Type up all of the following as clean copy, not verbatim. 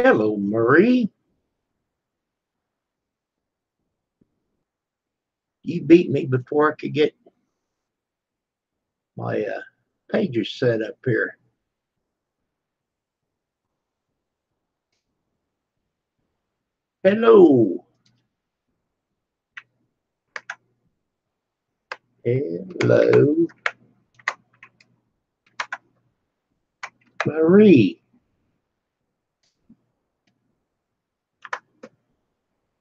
Hello, Marie. You beat me before I could get my pages set up here. Hello. Hello, Marie.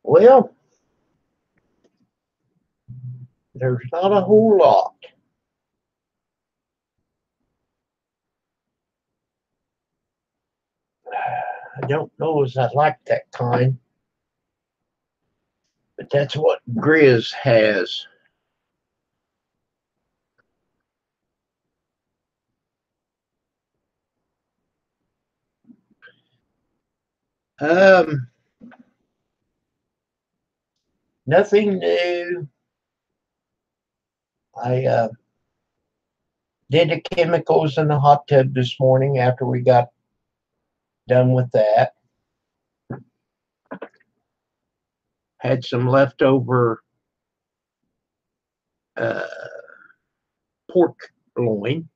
Well, there's not a whole lot. I don't know as I like that kind, but that's what Grizz has. Um, Nothing new. I did the chemicals in the hot tub this morning after we got done with that. Had some leftover uh, pork loin,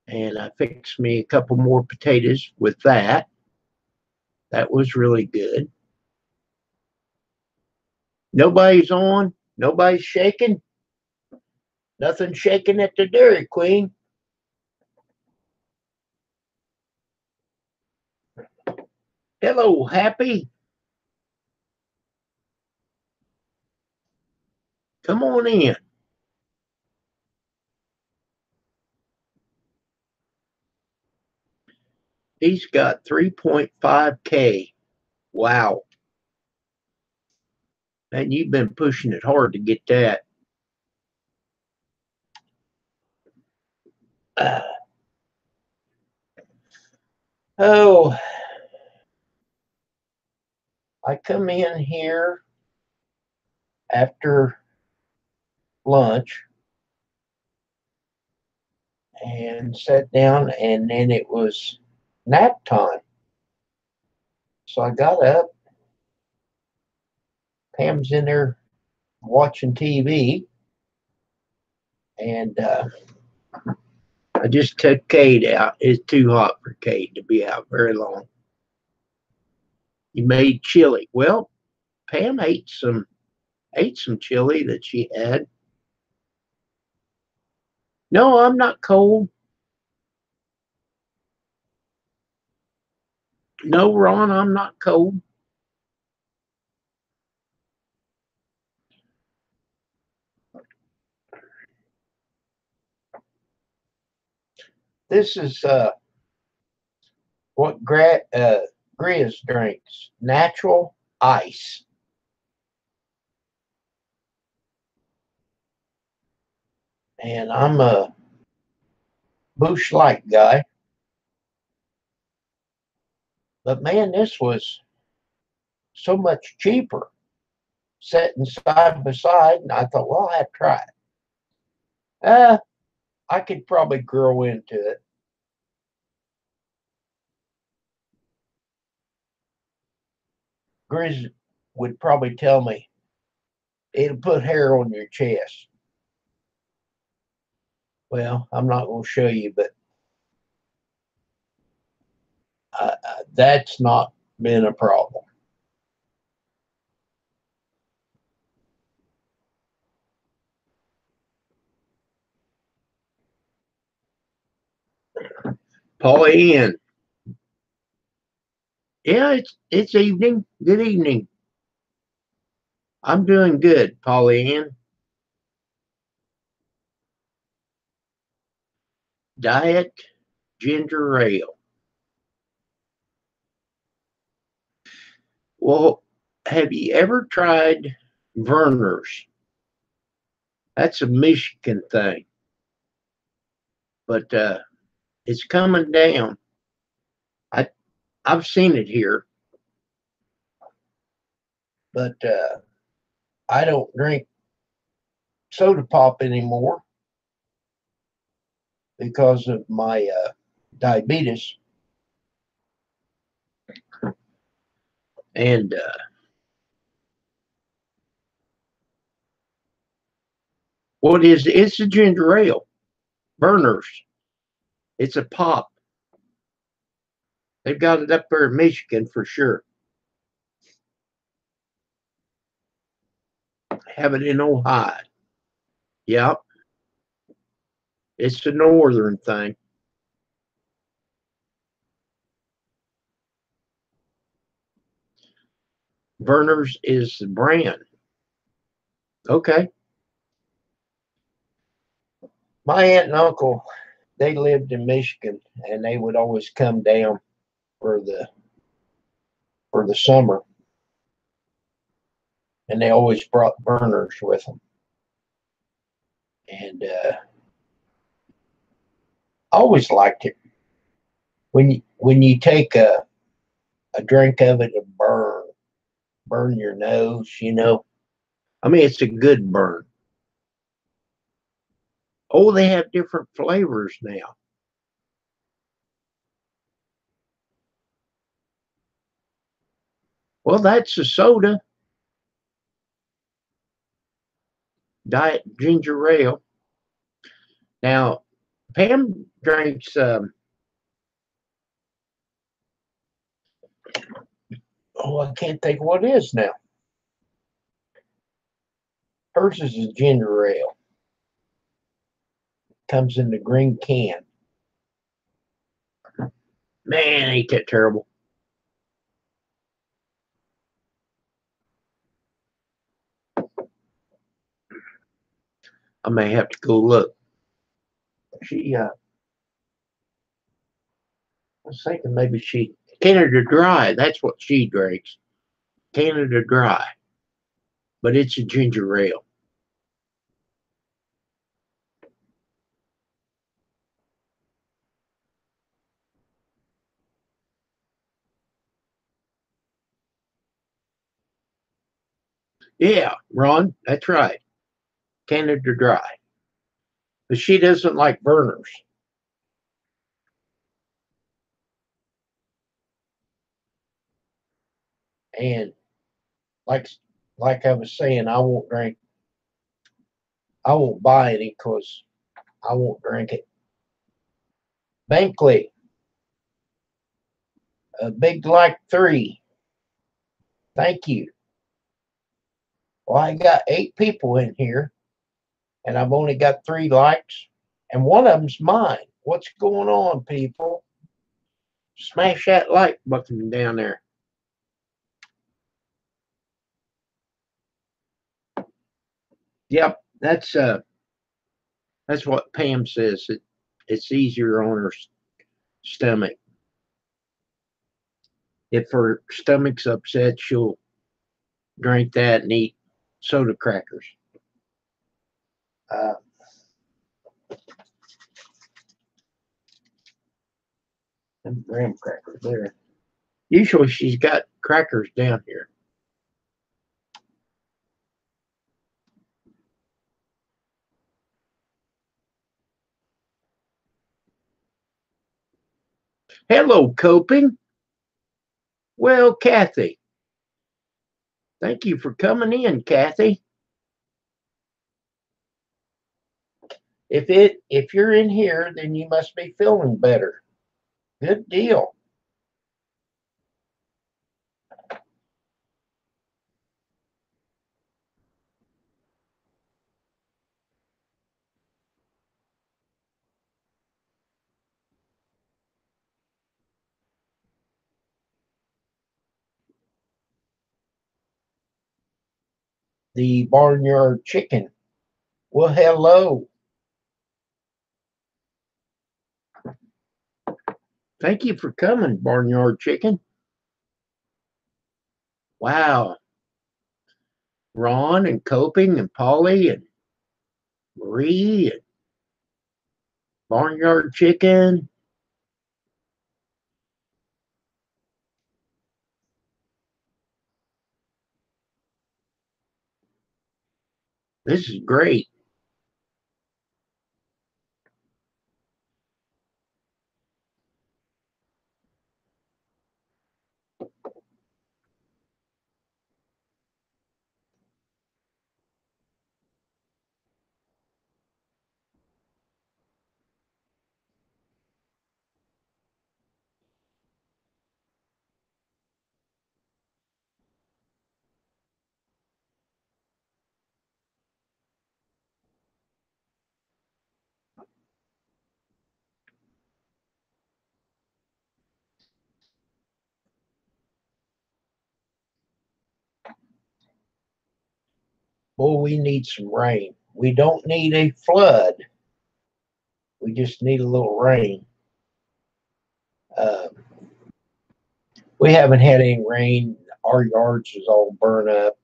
and I fixed me a couple more potatoes with that. That was really good. Nobody's on. Nobody's shaking. Nothing shaking at the Dairy Queen. Hello, Happy. Come on in. He's got 3.5K. Wow. And you've been pushing it hard to get that. Oh, I come in here after lunch and sat down, and then it was nap time. So I got up. Pam's in there watching TV, and I just took Kate out. It's too hot for Kate to be out very long. He made chili. Well, Pam ate some chili that she had. No, I'm not cold. No, Ron, I'm not cold. This is what Grizz drinks. Natural ice. And I'm a Bush Light guy. But man, this was so much cheaper sitting side by side. And I thought, well, I'll have to try it. I could probably grow into it. Grizz would probably tell me it'll put hair on your chest. Well, I'm not going to show you, but that's not been a problem. Polly Ann. Yeah, it's evening. Good evening. I'm doing good, Polly Ann. Diet ginger ale. Well, have you ever tried Verner's? That's a Michigan thing, but it's coming down. I I've seen it here, but I don't drink soda pop anymore because of my diabetes. And what is it's a ginger ale. Burners. It's a pop. They've got it up there in Michigan for sure. Have it in Ohio. Yep. It's the northern thing. Verner's is the brand. Okay. My aunt and uncle, they lived in Michigan, and they would always come down for the summer, and they always brought burners with them. And I always liked it when you take a drink of it and burn your nose. I mean, it's a good burn. Oh, they have different flavors now. Well, that's a soda, diet ginger ale. Now, Pam drinks. Oh, I can't think what it is now. Hers is a ginger ale. Comes in the green can. Man, ain't that terrible? I may have to go look. I was thinking maybe Canada Dry. That's what she drinks. Canada Dry, but it's a ginger ale. Yeah, Ron, that's right. Canada Dry, but she doesn't like burners. And like like I was saying, I won't drink. I won't buy any because I won't drink it. Bankley, a big like 3. Thank you. Well, I got 8 people in here, and I've only got 3 likes, and one of them's mine. What's going on, people? Smash that like button down there. Yep, that's what Pam says. It's easier on her stomach. If her stomach's upset, she'll drink that and eat soda crackers. Uh, and graham crackers there. Usually she's got crackers down here. Hello, coping. Well, Kathy, thank you for coming in, Kathy. If you're in here, then you must be feeling better. Good deal. The barnyard chicken. Well, hello. Thank you for coming, barnyard chicken. Wow. Ron and Coping and Polly and Marie and barnyard chicken. This is great. Boy, we need some rain. We don't need a flood. We just need a little rain. Uh, we haven't had any rain. Our yards is all burned up.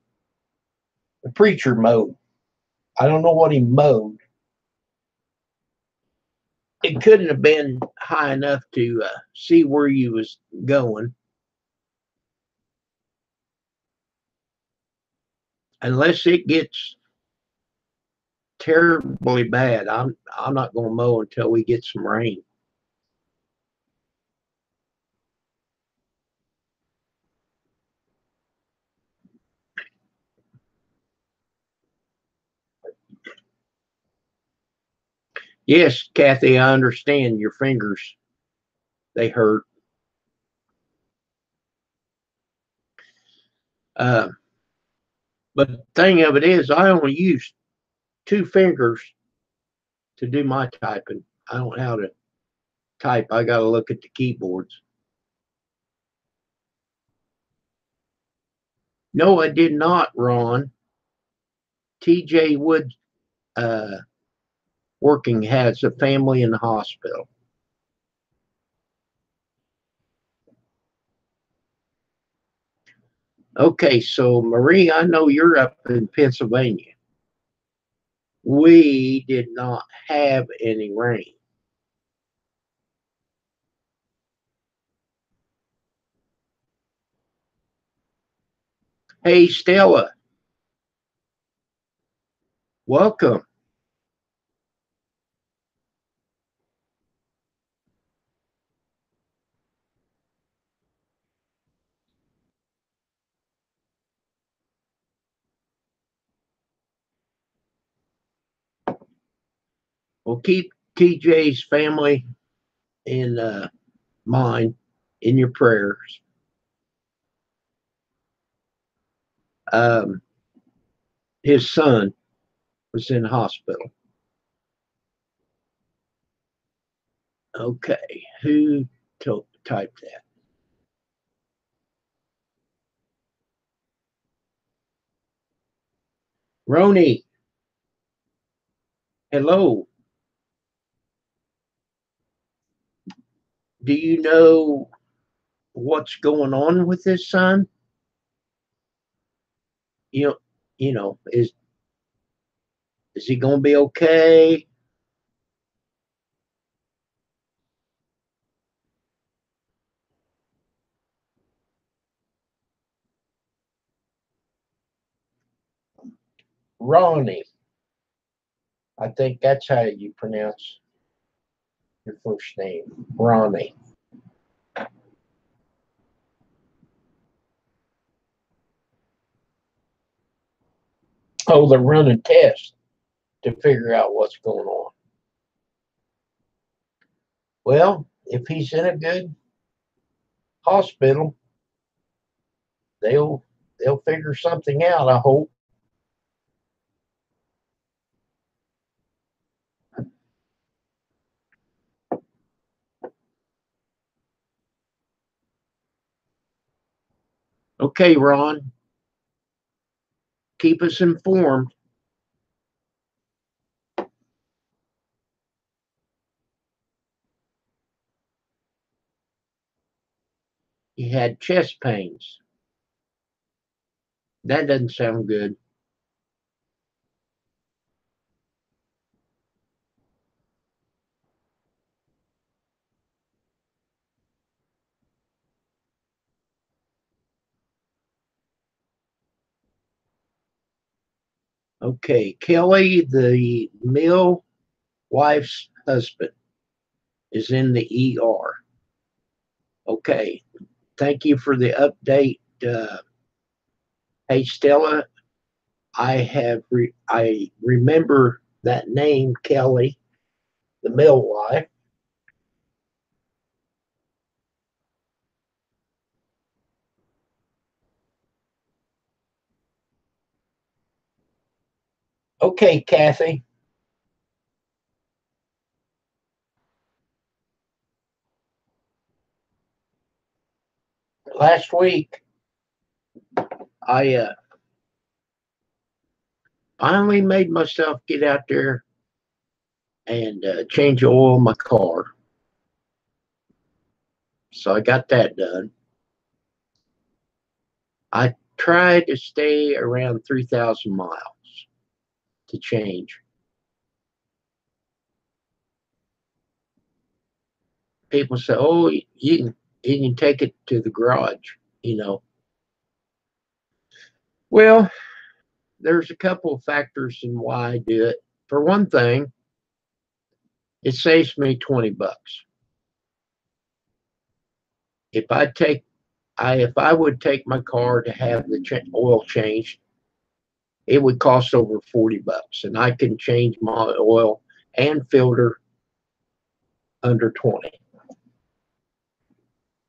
The preacher mowed. I don't know what he mowed. It couldn't have been high enough to see where you was going, unless it gets terribly bad. I'm not going to mow until we get some rain. Yes, Kathy, I understand your fingers. They hurt. Uh, but the thing of it is, I only use two fingers to do my typing. I don't know how to type. I got to look at the keyboards. No, I did not, Ron. TJ Wood uh, working has a family in the hospital. Okay, so Marie, I know you're up in Pennsylvania. We did not have any rain. Hey, Stella, welcome. Well, keep TJ's family in mind in your prayers. Um, his son was in hospital. Okay, who typed that? Roni, hello. Do you know what's going on with his son? You know, is he going to be okay? Ronnie, I think that's how you pronounce your first name, Ronnie. Oh, they're running tests to figure out what's going on. Well, if he's in a good hospital, they'll they'll figure something out, I hope. Okay, Ron, keep us informed. He had chest pains. That doesn't sound good. Okay, Kelly, the mill wife's husband, is in the ER. Okay, thank you for the update. Hey, Stella, I remember that name, Kelly, the mill wife. Okay, Kathy, last week I I only made myself get out there and change the oil in my car. So I got that done. I tried to stay around 3,000 miles to change. People say, "Oh, you can take it to the garage." Well, there's a couple of factors in why I do it. For one thing, it saves me $20. If I would take my car to have the oil changed, it would cost over $40, and I can change my oil and filter under 20.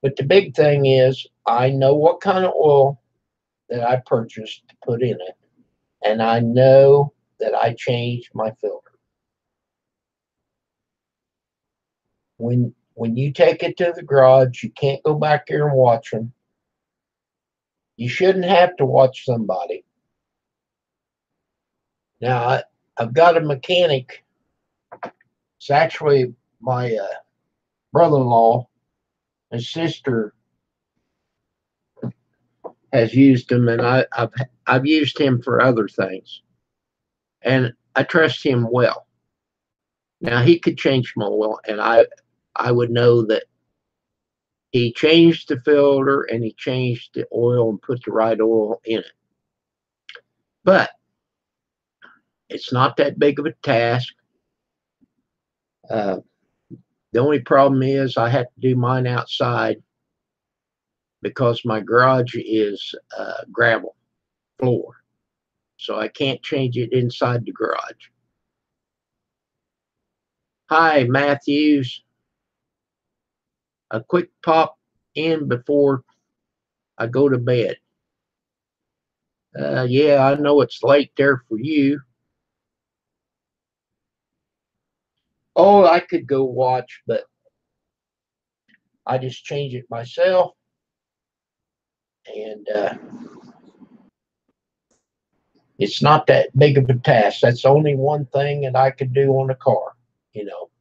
But the big thing is, I know what kind of oil that I purchased to put in it, and I know that I changed my filter. When you take it to the garage, you can't go back there and watch them. You shouldn't have to watch somebody. Now, I've got a mechanic. It's actually my brother-in-law. His sister has used him, and I've used him for other things, and I trust him well. Now he could change my oil, and I would know that he changed the filter and he changed the oil and put the right oil in it. But it's not that big of a task. Uh, the only problem is I have to do mine outside because my garage is gravel floor, so I can't change it inside the garage. Hi, Matthews. A quick pop in before I go to bed. Yeah, I know it's late there for you. Oh, I could go watch, but I just change it myself, and it's not that big of a task. That's only one thing that I could do on a car, you know.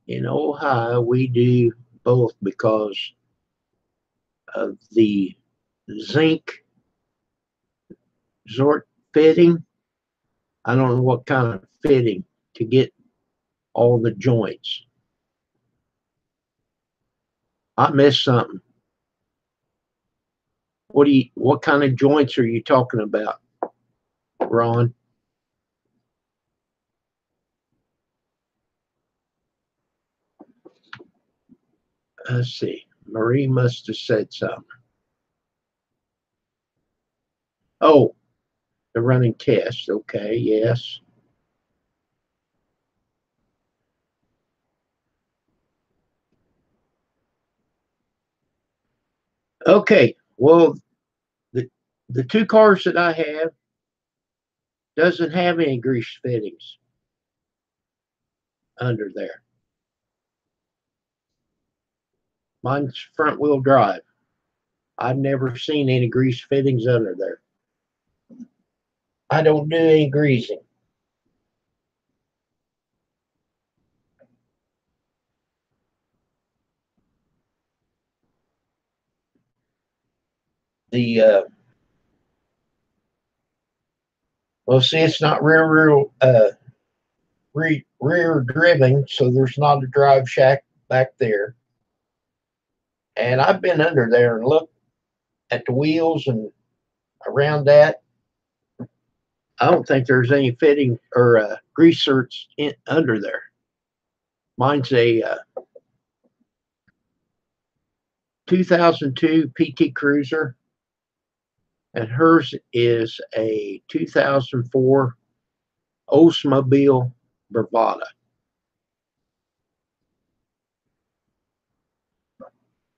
In Ohio, we do both because of the zinc Zort fitting. I don't know what kind of fitting to get all the joints. I missed something. What kind of joints are you talking about, Ron? Let's see. Marie must have said something. Oh, the running test. Okay, yes. Okay. Well, the the two cars that I have doesn't have any grease fittings under there. Mine's front wheel drive. I've never seen any grease fittings under there. I don't do any greasing. The Well, see, it's not rear driven, so there's not a drive shack back there. And I've been under there and looked at the wheels and around that. I don't think there's any fitting or grease certs under there. Mine's a 2002 PT Cruiser, and hers is a 2004 Oldsmobile Bravada.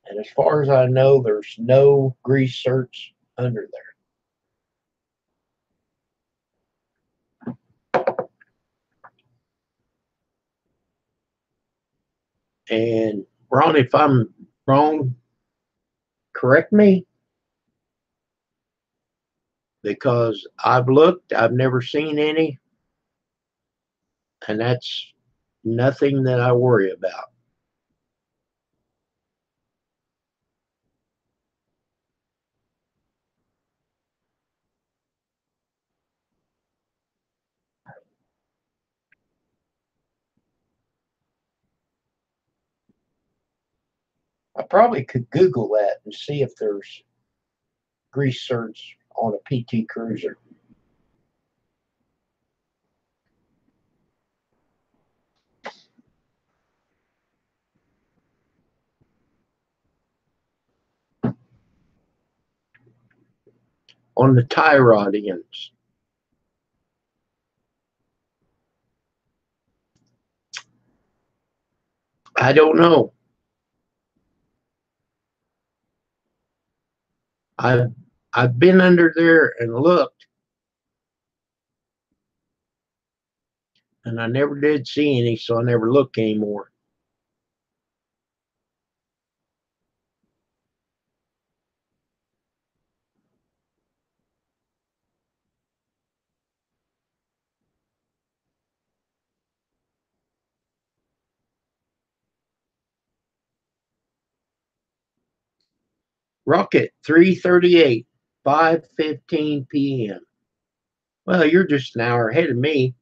And as far as I know, there's no grease certs under there. And Ron, if I'm wrong, correct me, because I've looked, I've never seen any, and that's nothing that I worry about. I probably could Google that and see if there's grease certs on a PT Cruiser. On the tie rod ends. I don't know. I've I've been under there and looked, and I never did see any, so I never look anymore. Rocket 338, 5:15 p.m. Well, you're just an hour ahead of me.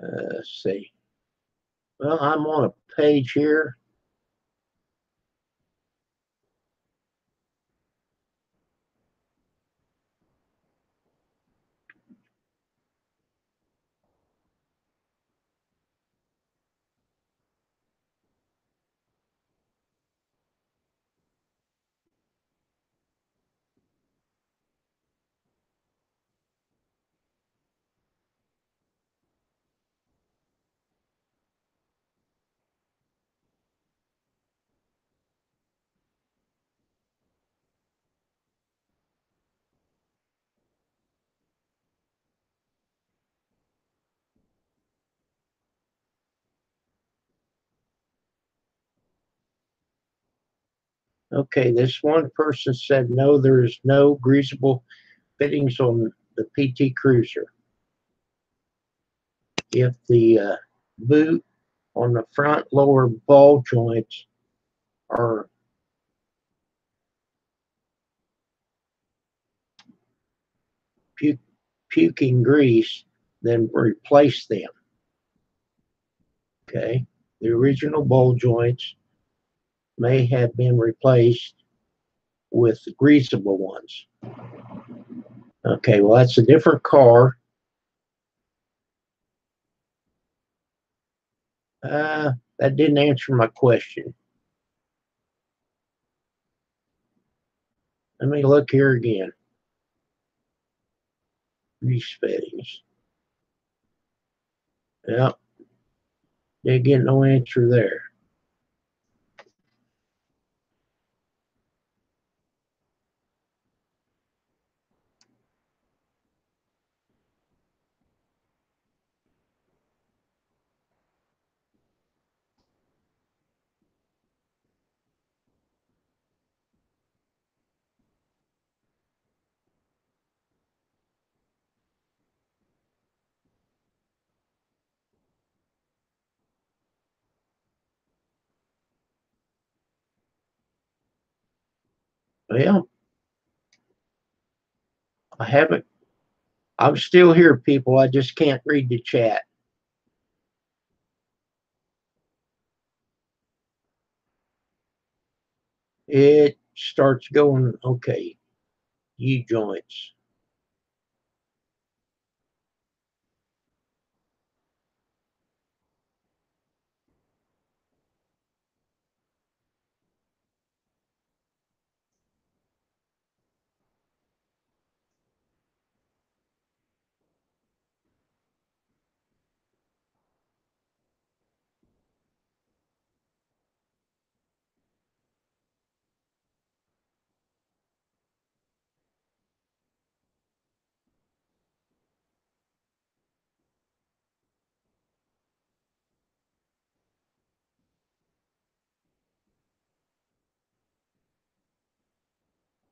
Let's see. Well, I'm on a page here. Okay, this one person said no, there is no greasable fittings on the PT Cruiser. If the boot on the front lower ball joints are pu- puking grease, then replace them. Okay, the original ball joints may have been replaced with greasable ones. Okay, well, that's a different car. That didn't answer my question. Let me look here again. Grease fittings. Yeah, didn't get no answer there. Well, I haven't. I'm still here, people. I just can't read the chat. It starts going, okay, U-joints.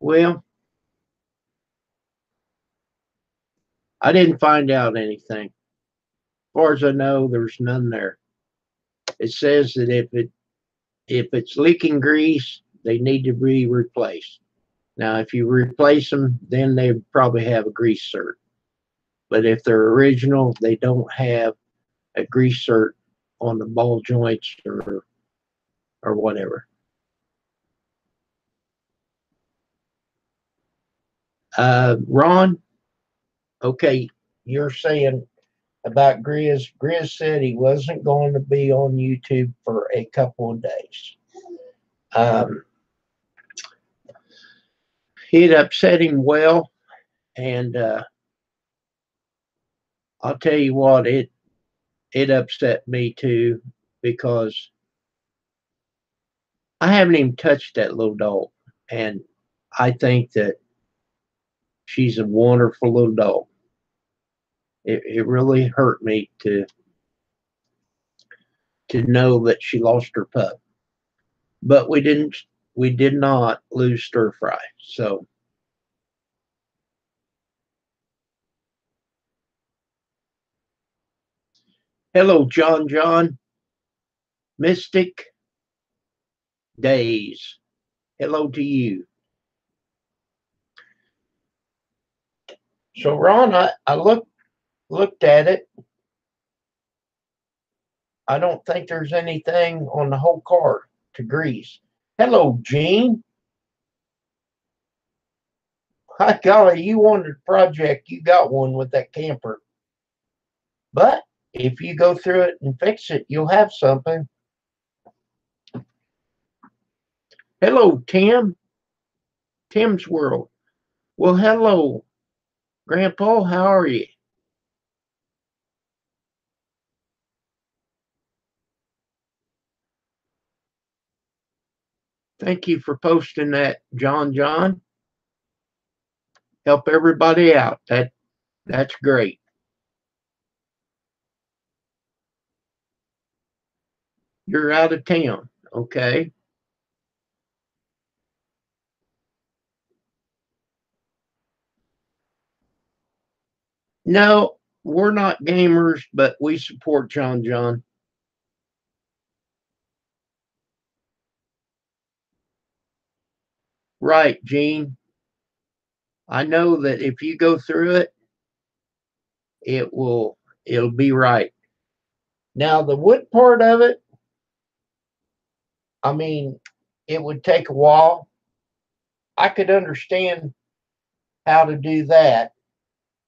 Well, I didn't find out anything. As far as I know, there's none there. It says that if it's leaking grease, they need to be replaced. Now, if you replace them, then they probably have a grease cert. But if they're original, they don't have a grease cert on the ball joints or whatever. Ron, okay, you're saying about Grizz. Grizz said he wasn't going to be on YouTube for a couple of days. It upset him well, and I'll tell you what, it upset me too because I haven't even touched that little dog, and I think that she's a wonderful little dog. It really hurt me to know that she lost her pup, but we did not lose Stir Fry. So hello, John, Mystic Days. Hello to you. So Ron, I looked at it. I don't think there's anything on the whole car to grease. Hello, Gene. Hi, golly, you wanted a project, you got one with that camper. But if you go through it and fix it, you'll have something. Hello, Tim. Tim's World. Well, hello, Grandpa. How are you? Thank you for posting that, John. Help everybody out. That's great. You're out of town. Okay. No, we're not gamers, but we support John. Right, Gene. I know that if you go through it, it'll be right. Now the wood part of it, I mean, it would take a while. I could understand how to do that,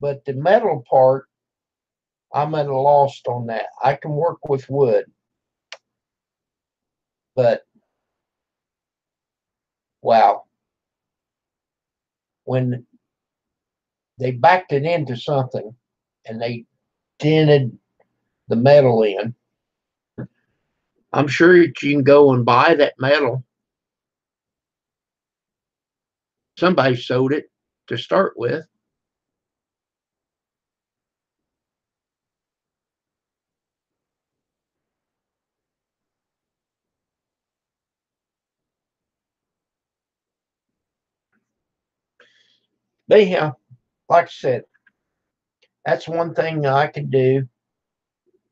but the metal part, I'm at a loss on that. I can work with wood, but wow, when they backed it into something and they dented the metal in, I'm sure that you can go and buy that metal. Somebody sold it to start with. They have, like I said, that's one thing I can do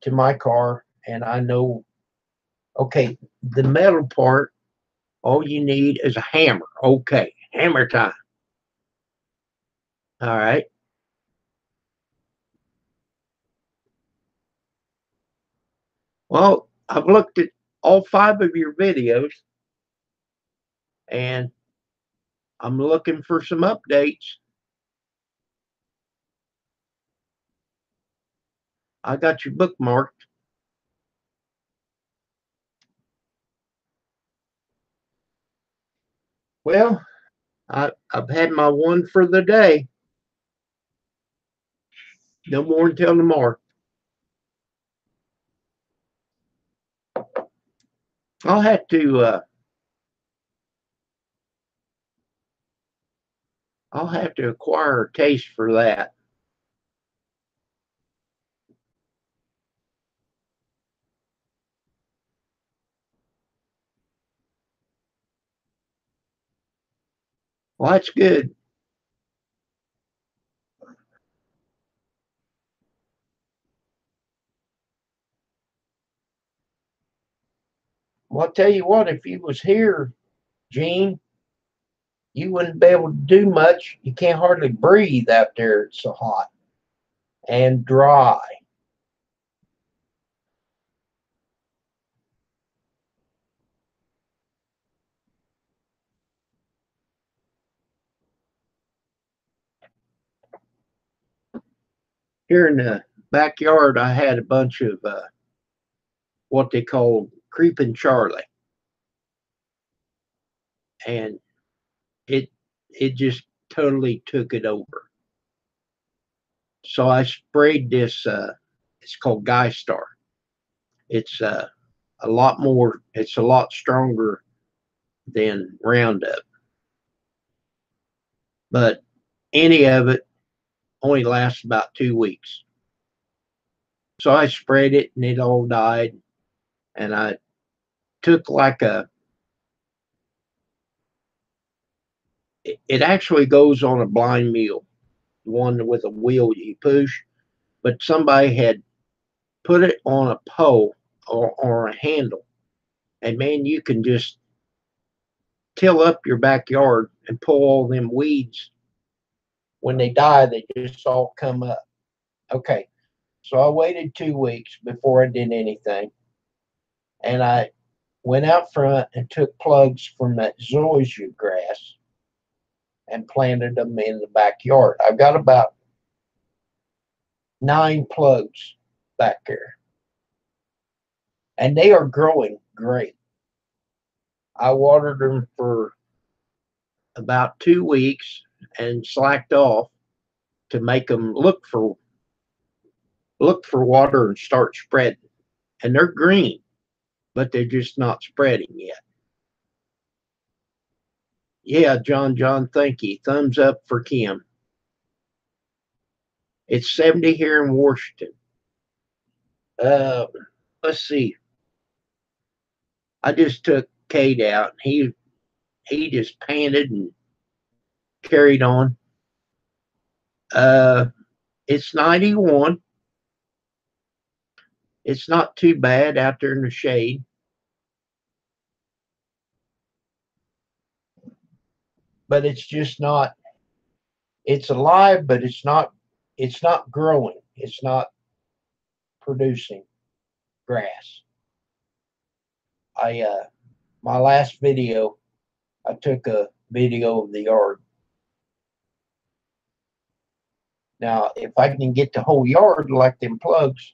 to my car, and I know, okay, the metal part, all you need is a hammer. Okay, Hammer time. All right. Well, I've looked at all 5 of your videos and I'm looking for some updates. I got your bookmarked. Well, I've had my one for the day. No more until tomorrow. I'll have to. I'll have to acquire a taste for that. Well, that's good. Well, I'll tell you what. If you was here, Gene, you wouldn't be able to do much. You can't hardly breathe out there. It's so hot and dry. Here in the backyard, I had a bunch of what they call creeping Charlie, and it it just totally took it over. So I sprayed this. It's called Guy Star. It's a lot more. It's a lot stronger than Roundup, but any of it only lasts about 2 weeks. So I sprayed it, and it all died. And I took like a. It actually goes on a blind mule, one with a wheel you push. But somebody had put it on a pole or a handle, and man, you can just till up your backyard and pull all them weeds. When they die, they just all come up. Okay, so I waited 2 weeks before I did anything, and I went out front and took plugs from that zoysia grass and planted them in the backyard. I've got about 9 plugs back there, and they are growing great. I watered them for about 2 weeks and slacked off to make them look for water and start spreading. And they're green, but they're just not spreading yet. Yeah, John, thank you. Thumbs up for Kim. It's 70 here in Washington. Uh, let's see. I just took Kate out. He just panted and carried on. Uh, it's 91. It's not too bad out there in the shade, but it's just not. It's alive, but it's not. It's not growing. It's not producing grass. I My last video, I took a video of the yard. Now, if I can get the whole yard like them plugs,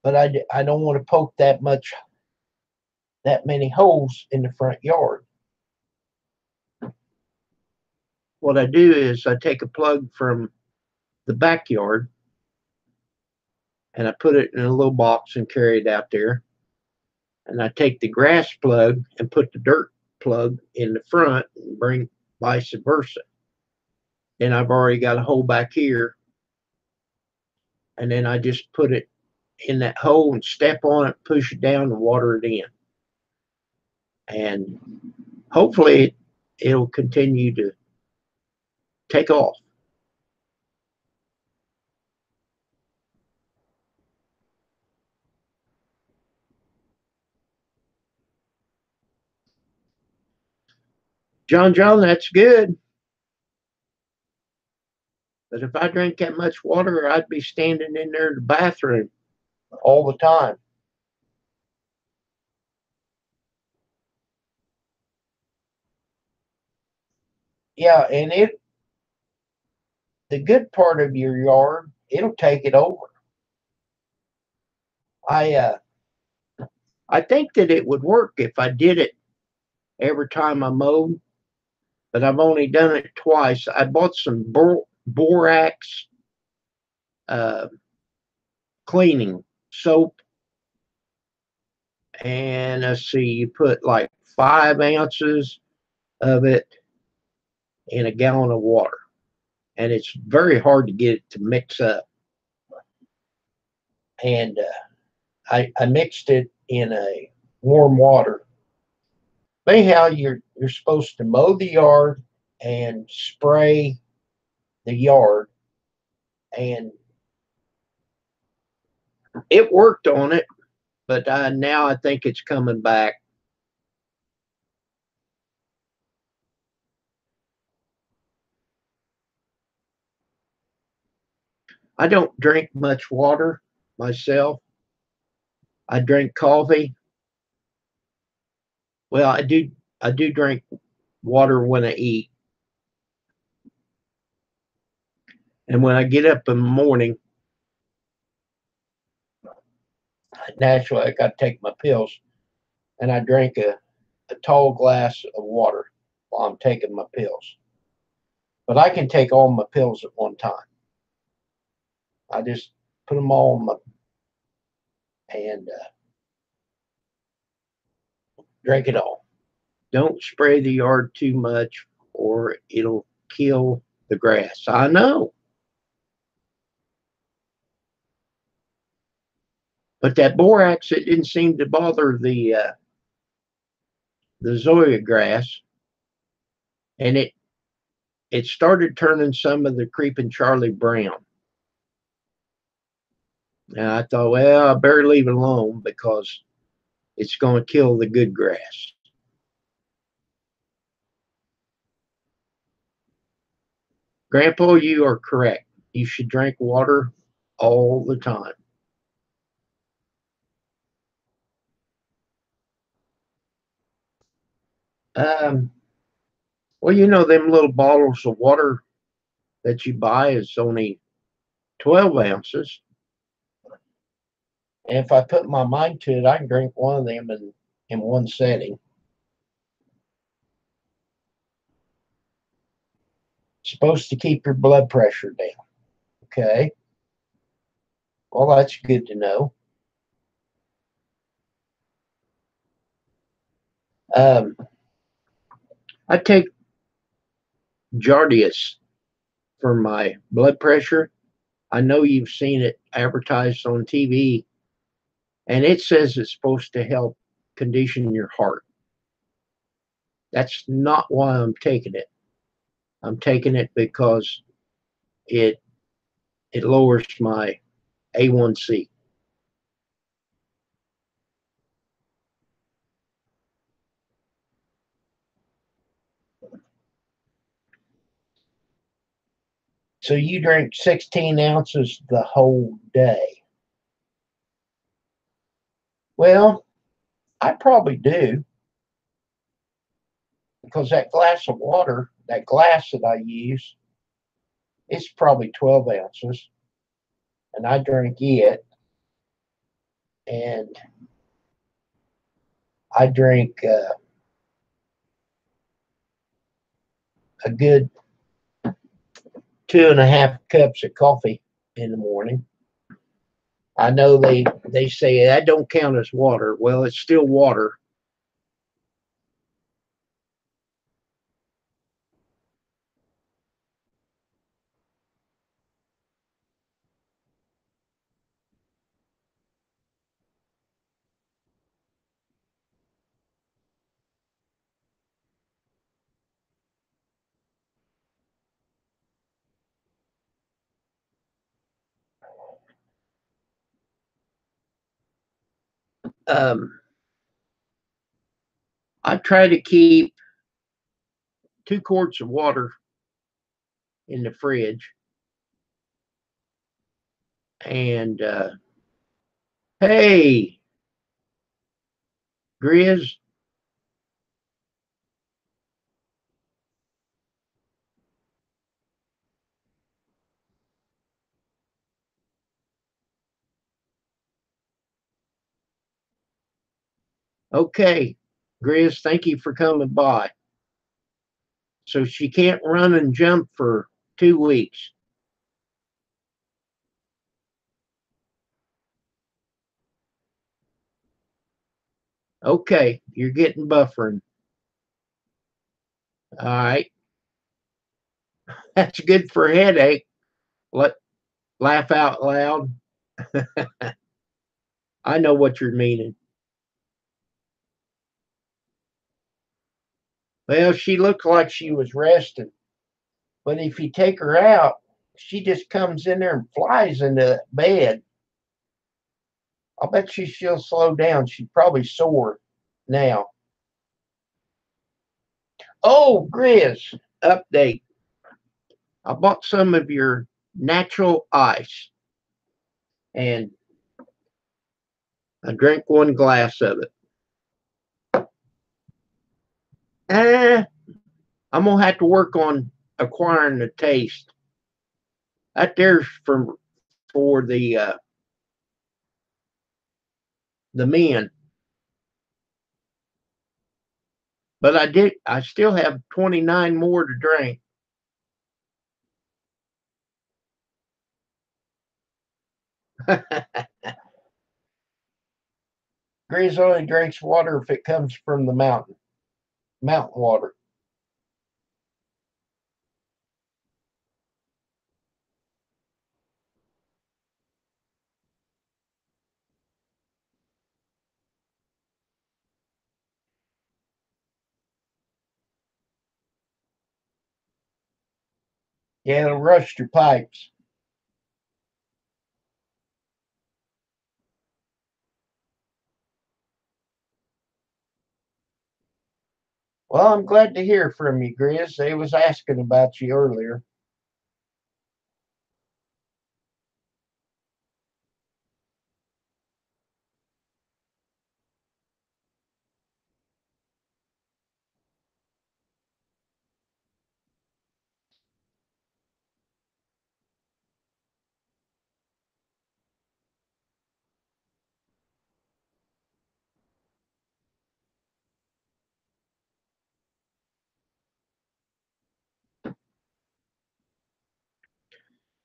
but I don't want to poke that many holes in the front yard. What I do is I take a plug from the backyard and I put it in a little box and carry it out there. And I take the grass plug and put the dirt plug in the front and bring vice versa. Then I've already got a hole back here, and then I just put it in that hole and step on it, push it down, and water it in. And hopefully it'll continue to take off. John, that's good. But if I drank that much water, I'd be standing in there in the bathroom all the time. Yeah, and the good part of your yard, it'll take it over. I uh, I think that it would work if I did it every time I mowed, but I've only done it twice. I bought some borax uh, cleaning soap, and let's see, you put like 5 ounces of it in a gallon of water, and it's very hard to get it to mix up. And I mixed it in a warm water. Anyhow, you're supposed to mow the yard and spray the yard, and it worked on it, but now I think it's coming back. I don't drink much water myself. I drink coffee. Well, I do drink water when I eat, and when I get up in the morning, naturally I got to take my pills, and I drink a tall glass of water while I'm taking my pills. But I can take all my pills at one time. I just put them all on my and drink it all. Don't spray the yard too much, or it'll kill the grass. I know, but that borax, it didn't seem to bother the zoya grass, and it started turning some of the creeping Charlie brown. And I thought, well, I better leave it alone because it's going to kill the good grass. Grandpa, you are correct. You should drink water all the time. Um, well, them little bottles of water that you buy is only 12 ounces. And if I put my mind to it, I can drink one of them in one setting. It's supposed to keep your blood pressure down. Okay. Well, that's good to know. Um, I take Jardius for my blood pressure. I know you've seen it advertised on TV, and it says it's supposed to help condition your heart. That's not why I'm taking it. I'm taking it because it it lowers my A1C. So you drink 16 ounces the whole day. Well, I probably do because that glass of water, that glass that I use, it's probably 12 ounces, and I drink it, and I drink a good 2.5 cups of coffee in the morning. I know they say that don't count as water. Well, it's still water. Um, I try to keep 2 quarts of water in the fridge. And hey, Grizz, okay, Grizz, thank you for coming by. So she can't run and jump for 2 weeks. Okay, you're getting buffering. All right, that's good for a headache. Let laugh out loud. I know what you're meaning. Well, she looked like she was resting, but if you take her out, she just comes in there and flies into bed. I'll bet you she'll slow down. She's probably sore now. Oh, Grizz, update. I bought some of your natural ice and I drank 1 glass of it. Eh, I'm gonna have to work on acquiring the taste. That there's for the men. But I still have 29 more to drink. Grizz only drinks water if it comes from the mountain water. Yeah, it'll rust your pipes. Well, I'm glad to hear from you, Grizz. They was asking about you earlier.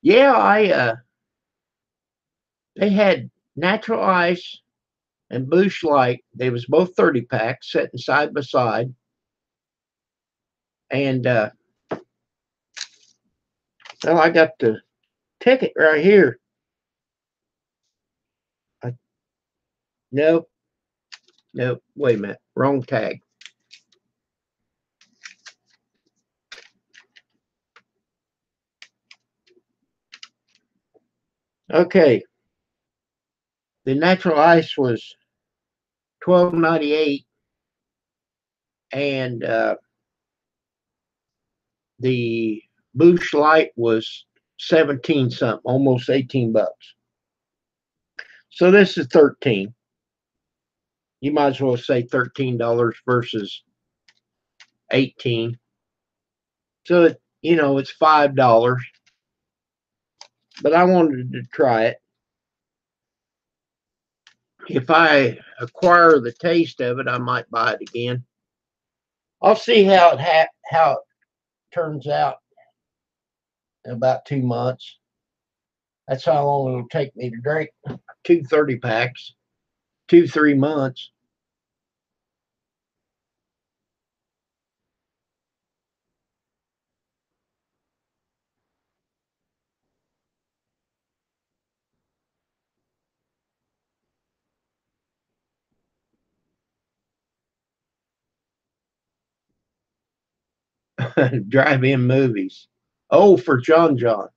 Yeah, I they had natural ice and Bush Light. They was both 30 packs sitting side by side. And well, I got the ticket right here. I, nope, nope. Wait a minute, wrong tag. Okay, the natural ice was 12.98, and the Bush Light was 17 something, almost $18. So this is 13. You might as well say $13 versus 18. So it's $5. But I wanted to try it. If I acquire the taste of it, I might buy it again. I'll see how it turns out in about 2 months. That's how long it'll take me to drink 2 packs, 2 3 months. Drive-in movies. Oh, for John John.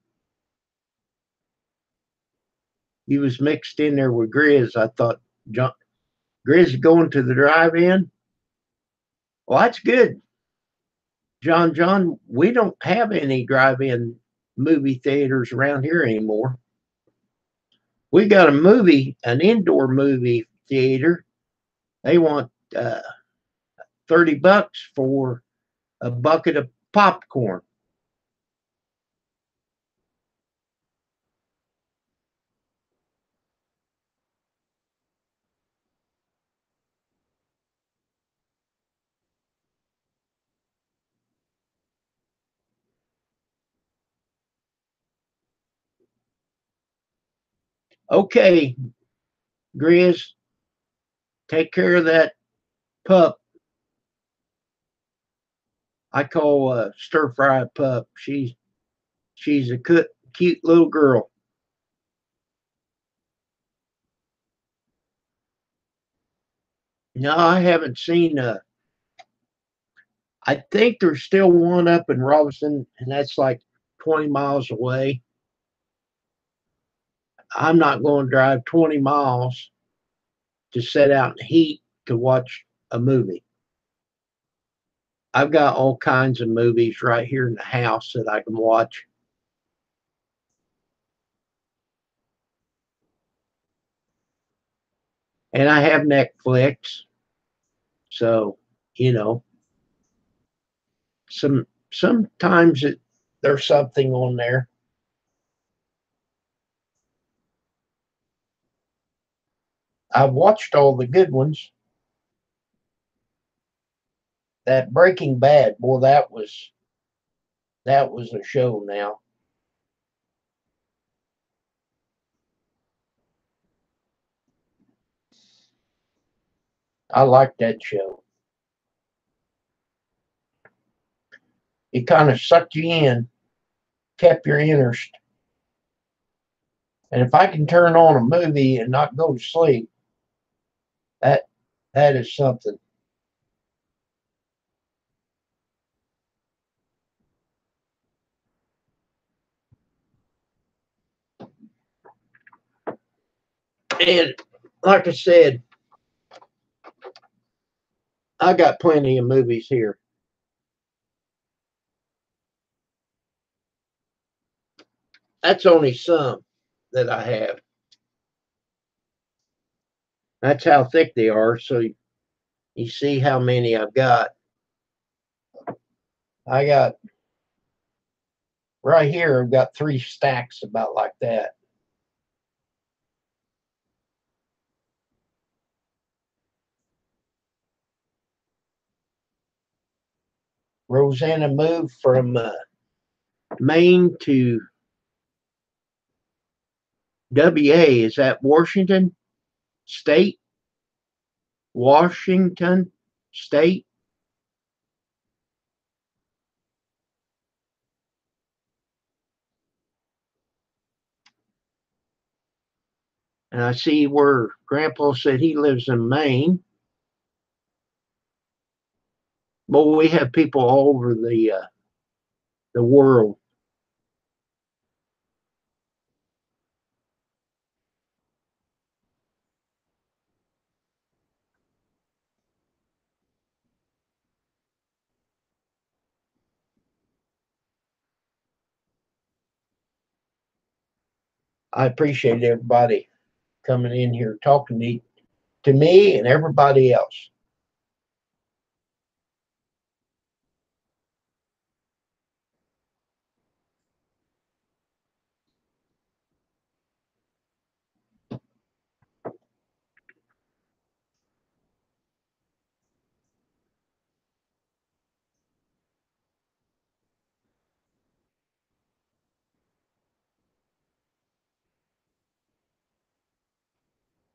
He was mixed in there with Grizz. I thought John Grizz going to the drive-in. Well, that's good. John, we don't have any drive-in movie theaters around here anymore. We got an indoor movie theater. They want $30 for a bucket of popcorn. Okay, Grizz, take care of that pup. I call stir fry pup. She's a cute little girl. No, I haven't seen. I think there's still one up in Robinson, and that's like 20 miles away. I'm not going to drive 20 miles to sit out in the heat to watch a movie. I've got all kinds of movies right here in the house that I can watch. And I have Netflix. So, you know, sometimes there's something on there. I've watched all the good ones. That Breaking Bad, boy, that was a show now. I like that show. It kind of sucked you in, kept your interest. And if I can turn on a movie and not go to sleep, that that is something. And like I said, I got plenty of movies here. That's only some that I have. That's how thick they are. So you see how many I've got. I got right here, I've got 3 stacks about like that. Rosanna moved from Maine to WA. Is that Washington State? Washington State? And I see where Grandpa said he lives in Maine. Well, we have people all over the world. I appreciate everybody coming in here talking to me and everybody else.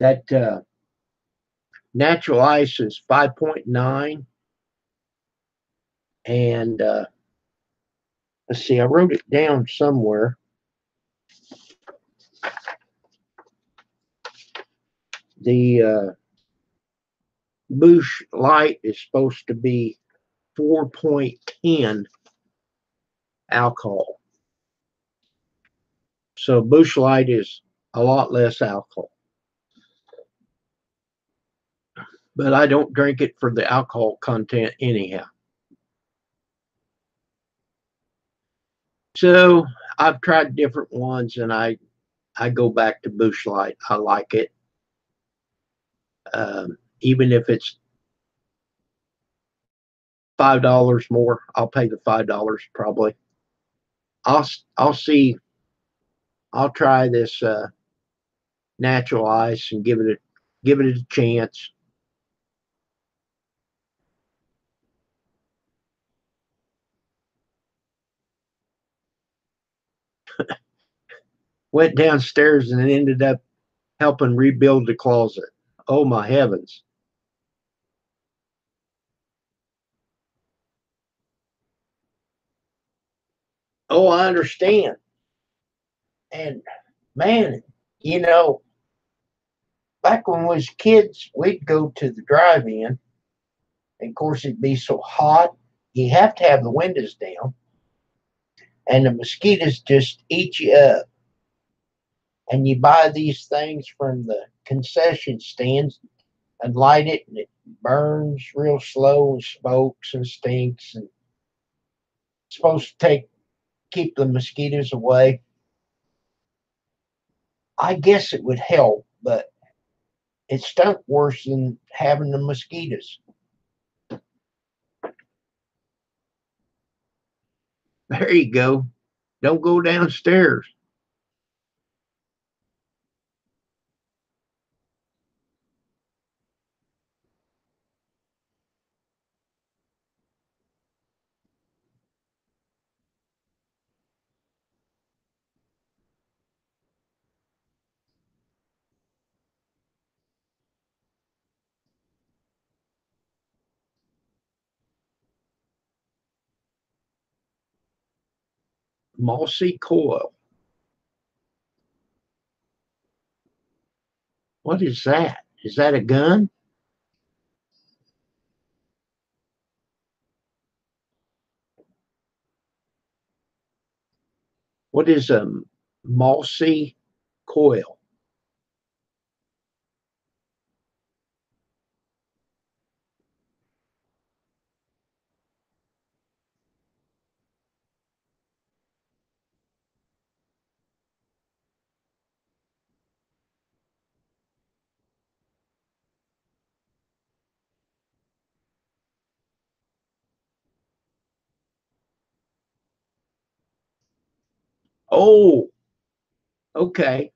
That natural ice is 5.9. And let's see, I wrote it down somewhere. The Bush Light is supposed to be 4.10 alcohol. So Bush Light is a lot less alcohol. But I don't drink it for the alcohol content anyhow. So I've tried different ones, and I go back to Bush Light. I like it, even if it's $5 more. I'll pay the $5 probably. I'll see. I'll try this natural ice and give it a chance. Went downstairs and ended up helping rebuild the closet. Oh my heavens! Oh, I understand. And man, you know, back when we was kids, we'd go to the drive-in. And of course, it'd be so hot. You have to have the windows down, and the mosquitoes just eat you up. And you buy these things from the concession stands and light it, and it burns real slow and smokes and stinks. And it's supposed to keep the mosquitoes away. I guess it would help, but it stunk worse than having the mosquitoes. There you go. Don't go downstairs. Mossy coil. What is that? Is that a gun? What is a mossy coil? Oh, okay.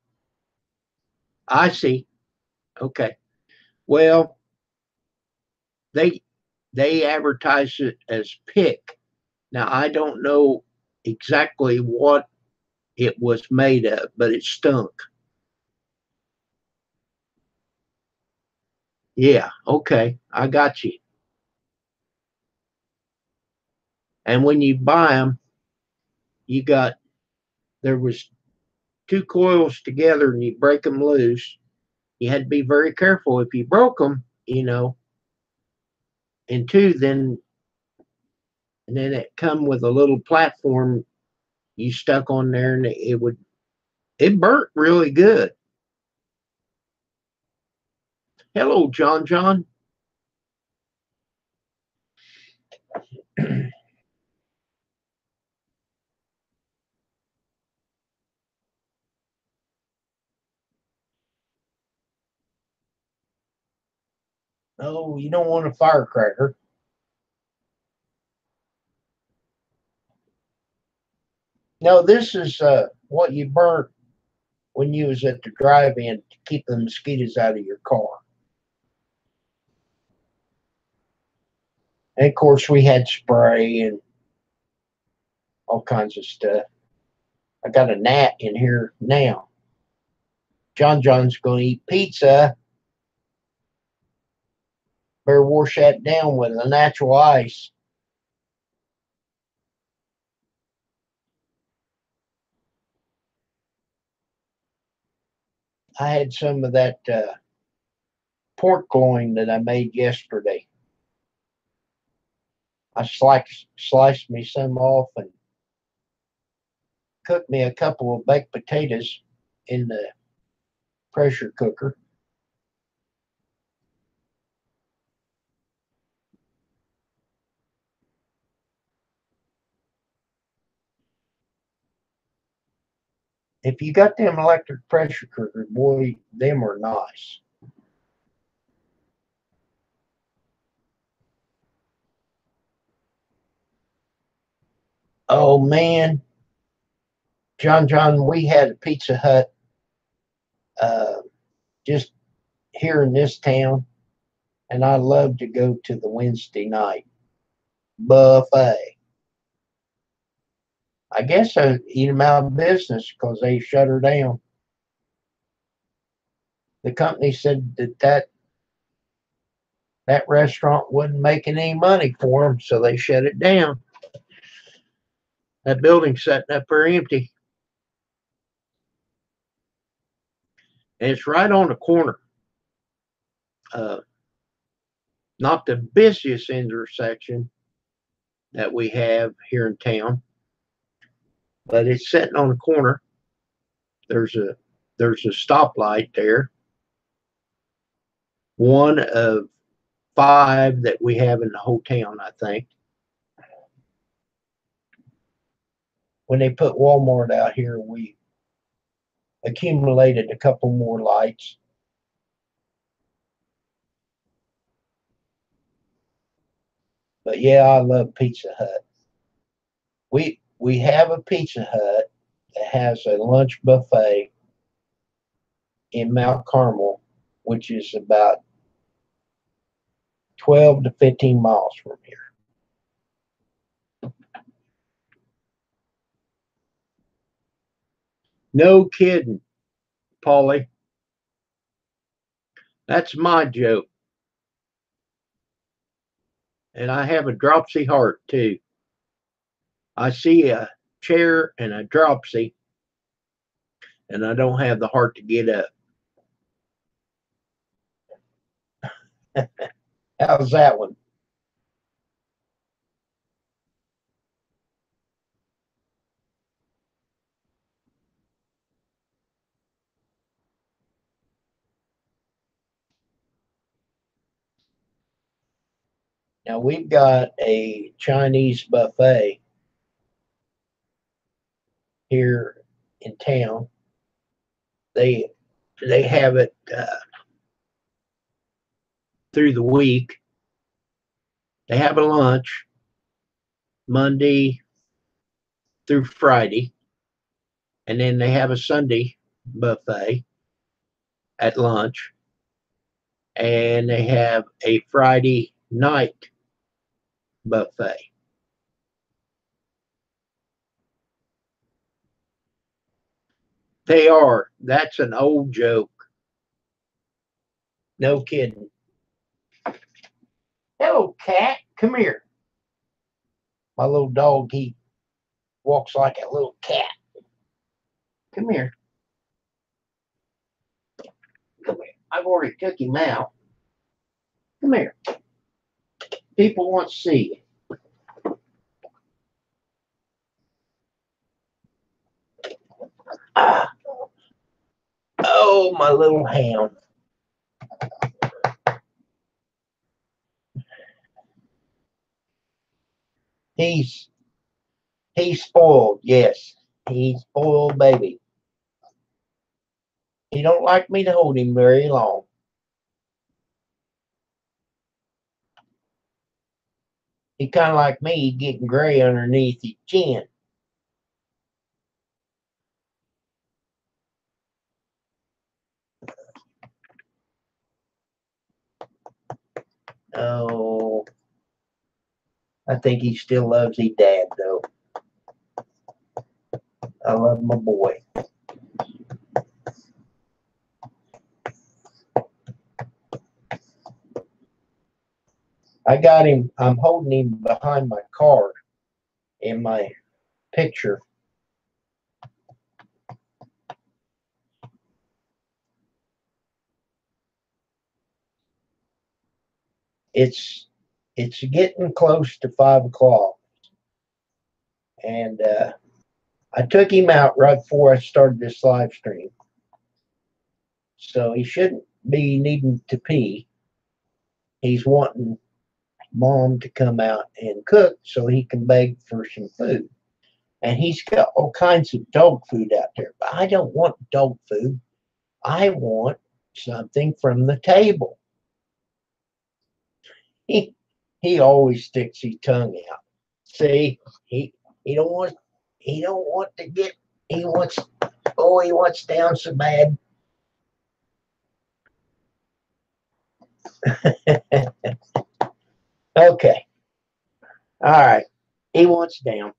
I see. Okay. Well, they they advertise it as pick. Now I don't know exactly what it was made of, but it stunk. Yeah, okay. I got you. And when you buy them, you got there was two coils together and you break them loose. You had to be very careful if you broke them, in two, then it come with a little platform you stuck on there, and it burnt really good. Hello, John John. Oh, you don't want a firecracker. No, this is what you burnt when you was at the drive-in to keep the mosquitoes out of your car. And of course, we had spray and all kinds of stuff. I got a gnat in here now. John John's going to eat pizza. Better wash that down with a natural ice. I had some of that pork loin that I made yesterday. I sliced me some off and cooked me a couple of baked potatoes in the pressure cooker. if you got them electric pressure cookers, boy, them are nice. Oh man, John, we had a Pizza Hut uh, just here in this town, and I love to go to the Wednesday night buffet. I guess I eat them out of business because they shut her down. The company said that restaurant wasn't making any money for them, so they shut it down. That building's sitting up there empty, and it's right on the corner. Uh, Not the busiest intersection that we have here in town, but it's sitting on the corner. There's a there's a stoplight there, one of five that we have in the whole town, I think. When they put Walmart out here, we accumulated a couple more lights. But yeah, I love Pizza Hut. We have a Pizza Hut that has a lunch buffet in Mount Carmel, which is about 12 to 15 miles from here. No kidding, Paulie. That's my joke. And I have a dropsy heart too. I see a chair and a dropsy, and I don't have the heart to get up. How's that one? Now we've got a Chinese buffet here in town. They they have it through the week. They have a lunch Monday through Friday, and then they have a Sunday buffet at lunch, and they have a Friday night buffet. They are. That's an old joke. No kidding. Hello, cat. Come here. My little dog, he walks like a little cat. Come here. Come here. I've already took him out. Come here. People want to see you. Ah, oh, my little hound. He's he's spoiled. Yes, he's spoiled baby. He don't like me to hold him very long. He kind of like me, getting gray underneath his chin. Oh, I think he still loves his dad though. I love my boy. I got him. I'm holding him behind my car in my picture. It's it's getting close to 5 o'clock, and I took him out right before I started this live stream, so he shouldn't be needing to pee. He's wanting mom to come out and cook so he can beg for some food. And he's got all kinds of dog food out there. But I don't want dog food. I want something from the table. He he always sticks his tongue out. See, he he don't want he don't want to get he wants he wants down so bad. Okay. All right. He wants down.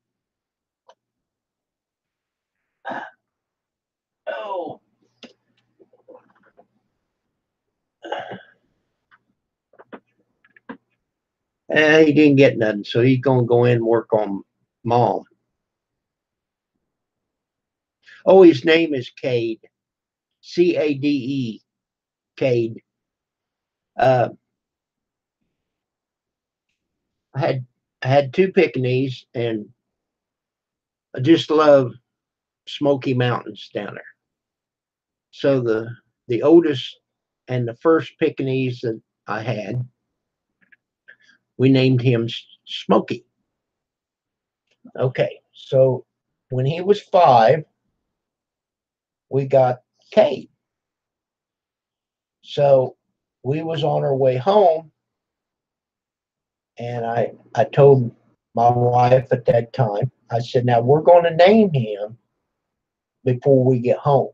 Oh, he didn't get nothing, so he's gonna go in and work on mom. Oh, his name is Cade. Cade. Cade. Uh, I had I had two Pekingese, and I just love Smoky Mountains down there. So the oldest and the first Pekingese that I had, we named him Smoky. Okay, so when he was 5, we got Cade. So we was on our way home, and I told my wife at that time, I said, now we're going to name him before we get home.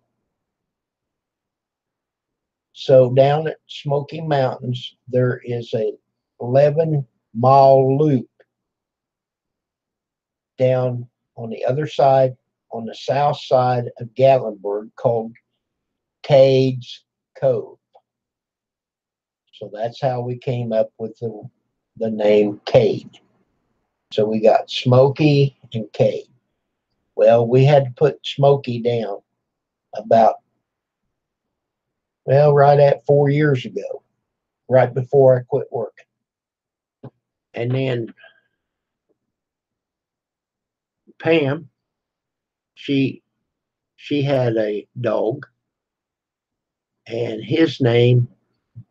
So down at Smoky Mountains, there is a 11-mile loop down on the other side, on the south side of Gatlinburg, called Cade's Cove. So that's how we came up with the name Cade. So we got Smoky and Cade. Well, we had to put Smoky down about, well, right at 4 years ago, right before I quit working. And then Pam, she she had a dog, and his name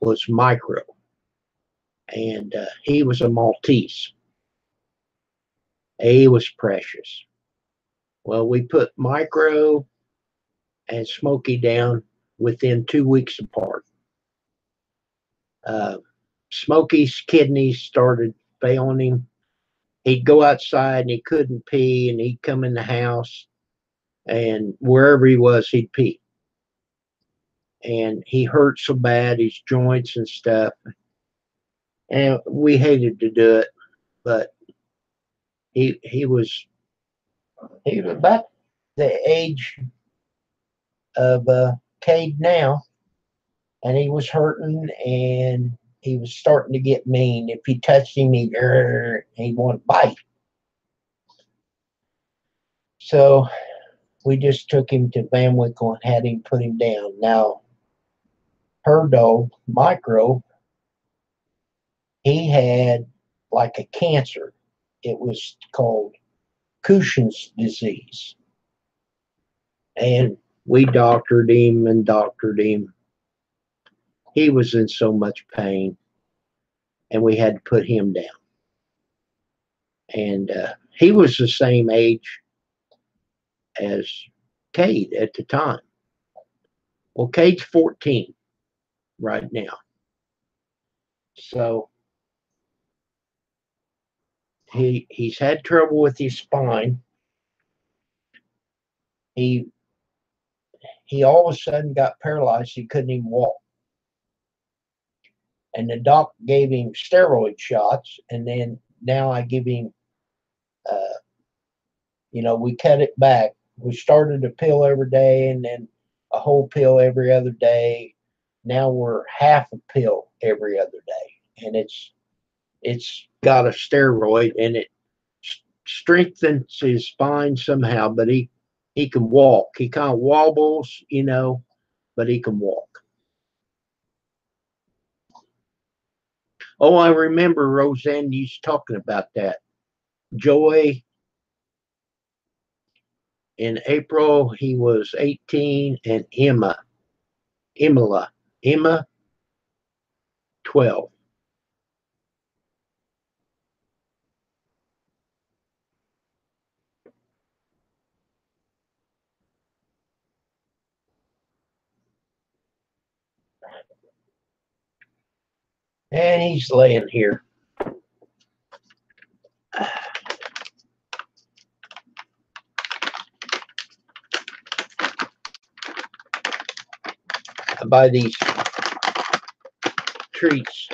was Micro, and he was a Maltese. He was precious. Well, we put Micro and Smokey down within 2 weeks apart. Uh, Smokey's kidneys started failing him. He'd go outside and he couldn't pee, and he'd come in the house, and wherever he was, he'd pee. And he hurt so bad, his joints and stuff. And we hated to do it, but he he was he was about the age of Cade now, and he was hurting, and he was starting to get mean. If he touched him, he'd want to bite. So we just took him to Van Winkle and had him put him down. Now, her dog, Micro, he had like a cancer. It was called Cushing's disease. And we doctored him and doctored him. He was in so much pain, and we had to put him down. And he was the same age as Cade at the time. Well, Cade's 14 right now. So he's had trouble with his spine. He he all of a sudden got paralyzed. He couldn't even walk. And the doc gave him steroid shots, and then now I give him, uh, we cut it back. We started a pill every day, and then a whole pill every other day. Now we're half a pill every other day, and it's got a steroid, and it strengthens his spine somehow. But he can walk. He kind of wobbles, but he can walk. Oh, I remember Roseanne used talking about that. Joy, in April, he was 18, and Emma, 12. And he's laying here. I buy these treats.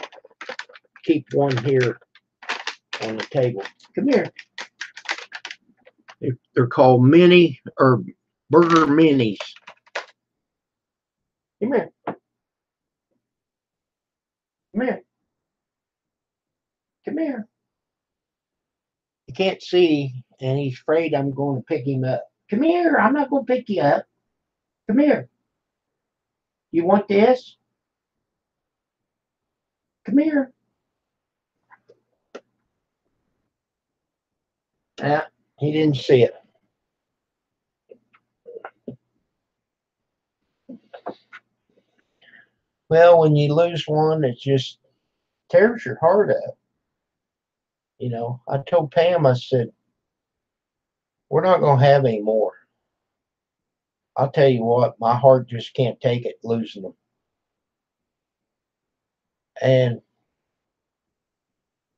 Keep one here on the table. Come here. They're called mini or burger minis. Come here. Come here. Come here. He can't see, and he's afraid I'm going to pick him up. Come here. I'm not going to pick you up. Come here. You want this? Come here. Yeah, he didn't see it. Well, when you lose one, it just tears your heart up. You know, I told Pam, I said, we're not going to have any more. I'll tell you what, my heart just can't take it losing them. And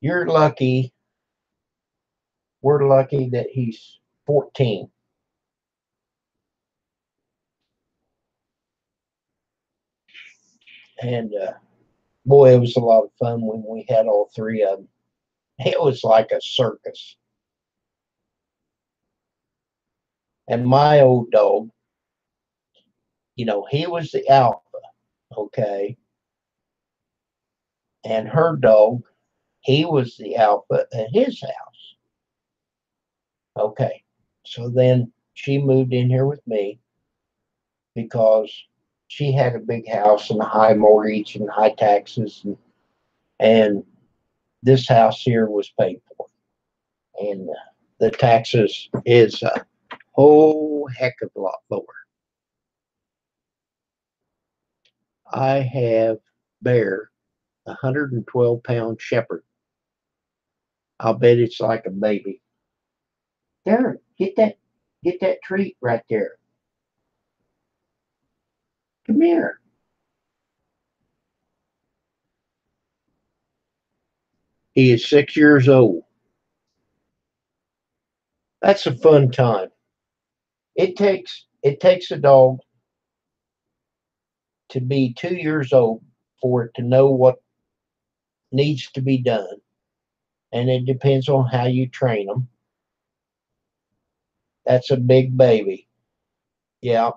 you're lucky, we're lucky that he's 14. And boy, it was a lot of fun when we had all three of them. It was like a circus. And my old dog, you know, he was the alpha, okay? And her dog, he was the alpha at his house. Okay. So then she moved in here with me because she had a big house and a high mortgage and high taxes. And this house here was paid for. And the taxes is a whole heck of a lot lower. I have Bear, a 112-pound shepherd. I'll bet it's like a baby. Darren, get that treat right there. Come here. He is 6 years old. That's a fun time. It takes a dog to be 2 years old for it to know what needs to be done, and it depends on how you train them. That's a big baby. Yeah,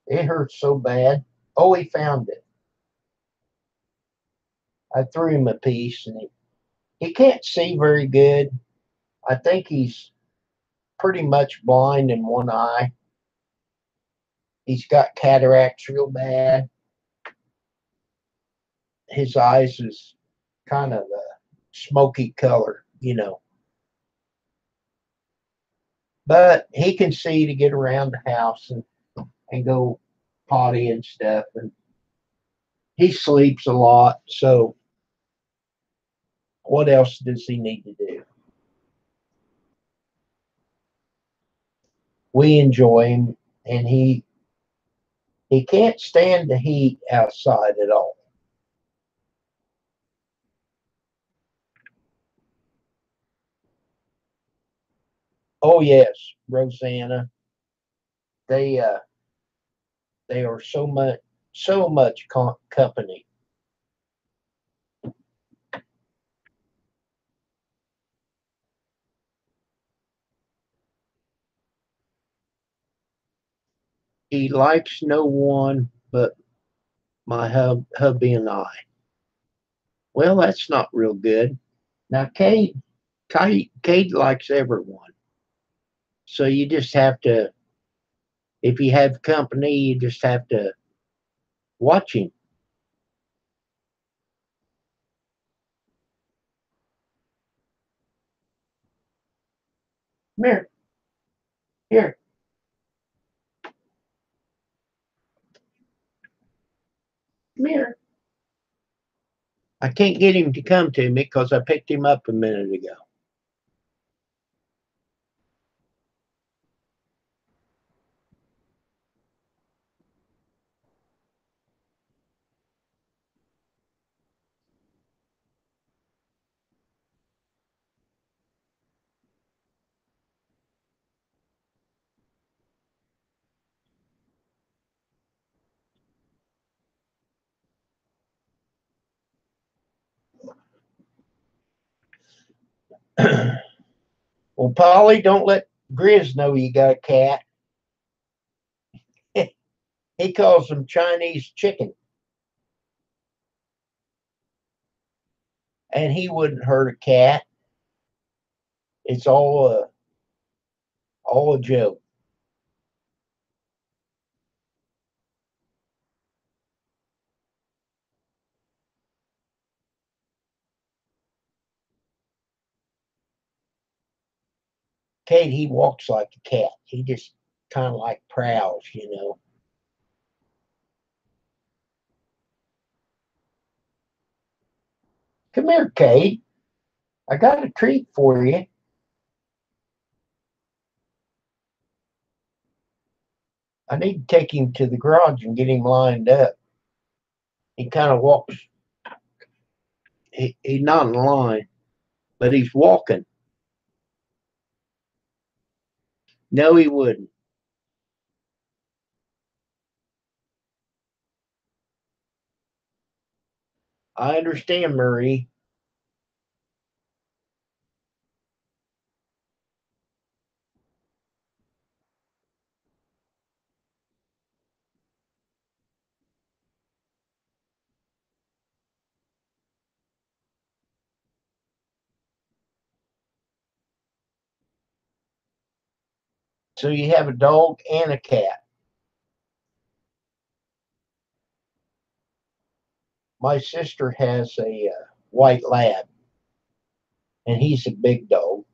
it hurts so bad. Oh, he found it. I threw him a piece, and he can't see very good. I think he's pretty much blind in one eye. He's got cataracts real bad. His eyes is kind of a smoky color, you know. But he can see to get around the house and go potty and stuff. And he sleeps a lot. So what else does he need to do? We enjoy him, and he can't stand the heat outside at all. Oh yes, Rosanna. They uh they are so much company. He likes no one but my hubby and I. Well, that's not real good. Now, Kate likes everyone. So you just have to, if you have company, you just have to watch him. Come here, here, come here. I can't get him to come to me because I picked him up a minute ago. Well, Polly, don't let Grizz know you got a cat. He calls them Chinese chicken. And he wouldn't hurt a cat. It's all a joke. Kate, he walks like a cat. He just kind of like prowls, you know. Come here, Kate. I got a treat for you. I need to take him to the garage and get him lined up. He kind of walks. He's not in line, but he's walking. No, he wouldn't. I understand, Marie. So you have a dog and a cat. My sister has a white lab, and he's a big dog.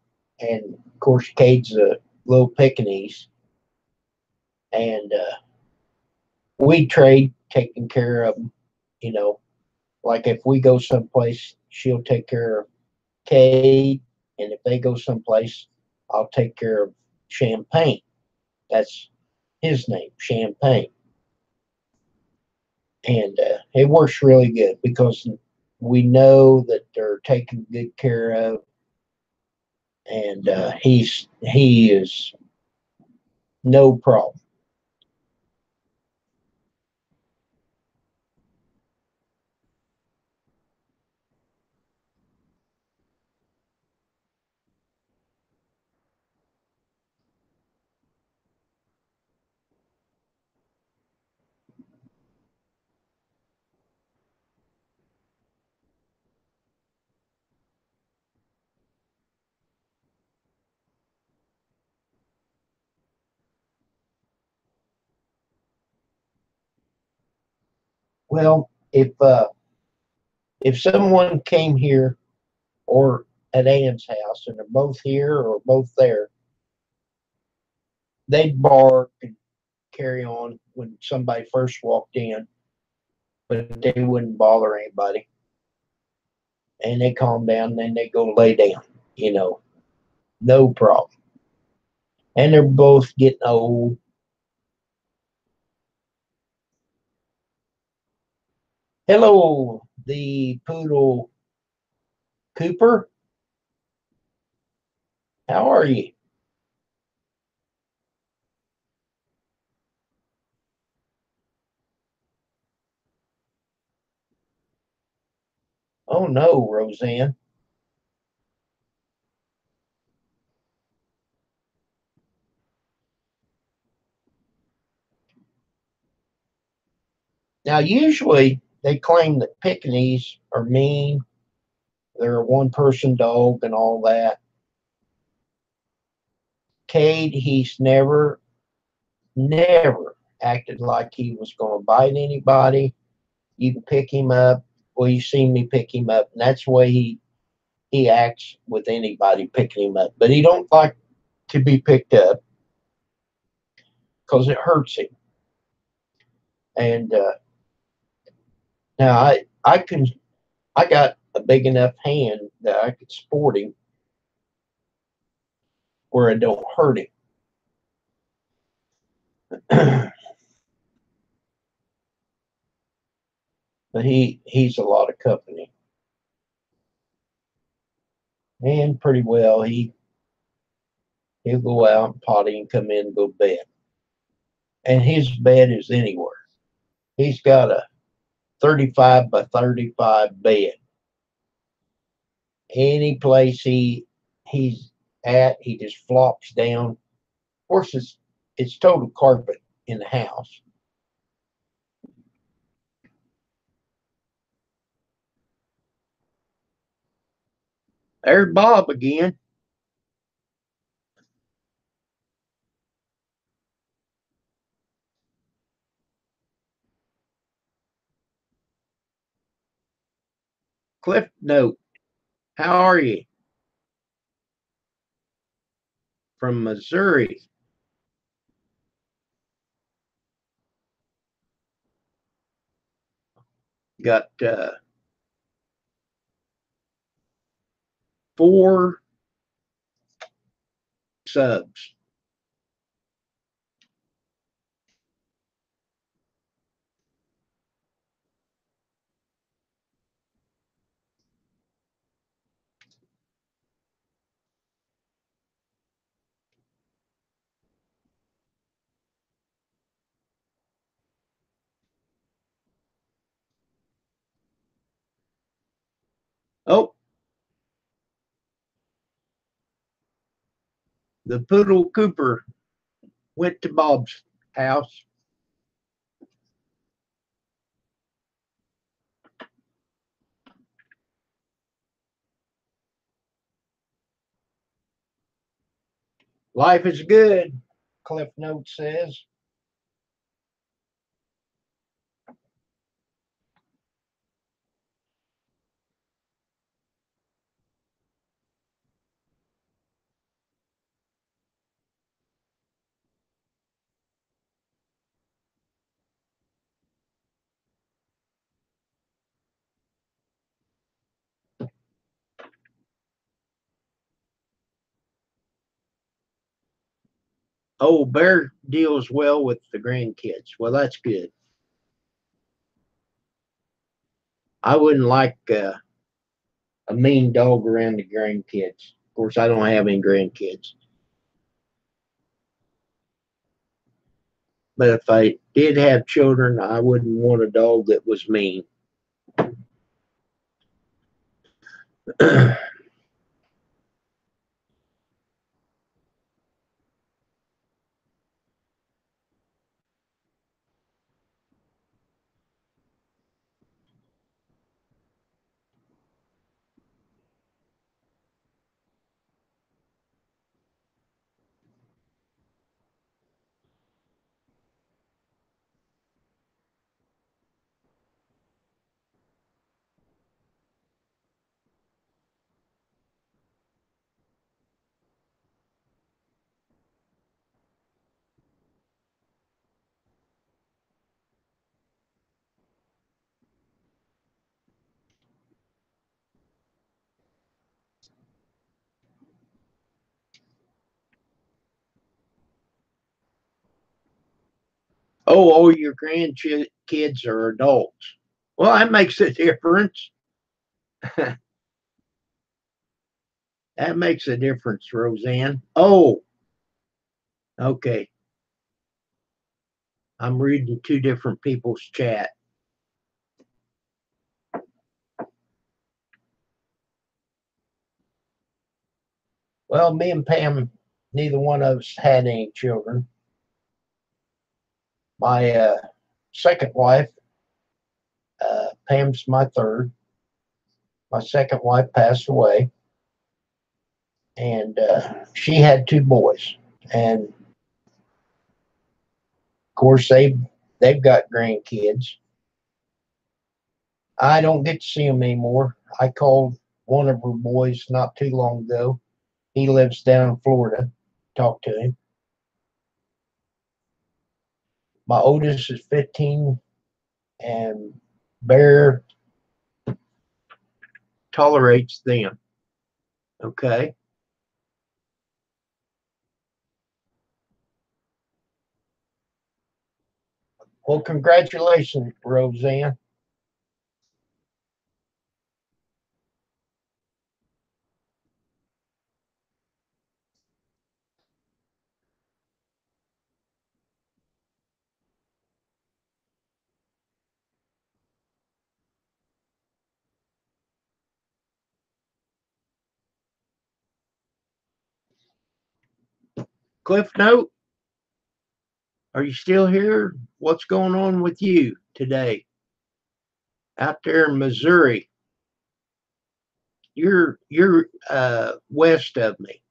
And of course, Cade's a little Pekingese. And we trade taking care of them. You know, like if we go someplace, she'll take care of Cade. And if they go someplace, I'll take care of Champagne. That's his name, Champagne. And it works really good because we know that they're taken good care of, and he is no problem. Well, if someone came here or at Ann's house and they're both here or both there, they'd bark and carry on when somebody first walked in, but they wouldn't bother anybody. And they calm down, and then they go lay down, you know, no problem. And they're both getting old. Hello, the poodle Cooper. How are you? Oh no, Roseanne. Now, usually they claim that Pekingese are mean, they're a one person dog and all that. Cade, he's never acted like he was going to bite anybody. You can pick him up. Well, you seen me pick him up, and that's the way he acts with anybody picking him up. But he don't like to be picked up because it hurts him. And now I got a big enough hand that I could support him where it don't hurt him. But he's a lot of company, and pretty well he'll go out and potty and come in and go to bed. And his bed is anywhere. He's got a 35 by 35 bed. Any place he's at, he just flops down. Of course, it's total carpet in the house. There's Bob again. Cliff Note, how are you? From Missouri. Got 4 subs. Oh, the Poodle Cooper went to Bob's house. Life is good, Cliff Note says. Oh, Bear deals well with the grandkids. Well, that's good. I wouldn't like a mean dog around the grandkids. Of course, I don't have any grandkids. But if I did have children, I wouldn't want a dog that was mean. Oh, all your grandkids are adults. Well, that makes a difference. That makes a difference, Roseanne. Oh, okay. I'm reading 2 different people's chat. Well, me and Pam, neither one of us had any children. My second wife, Pam's my third. My second wife passed away, and she had 2 boys. And of course, they've got grandkids. I don't get to see them anymore. I called one of her boys not too long ago. He lives down in Florida. Talked to him. My oldest is 15, and Bear tolerates them. Okay. Well, congratulations, Roseanne. Cliff Note, are you still here? What's going on with you today? Out there in Missouri. You're west of me.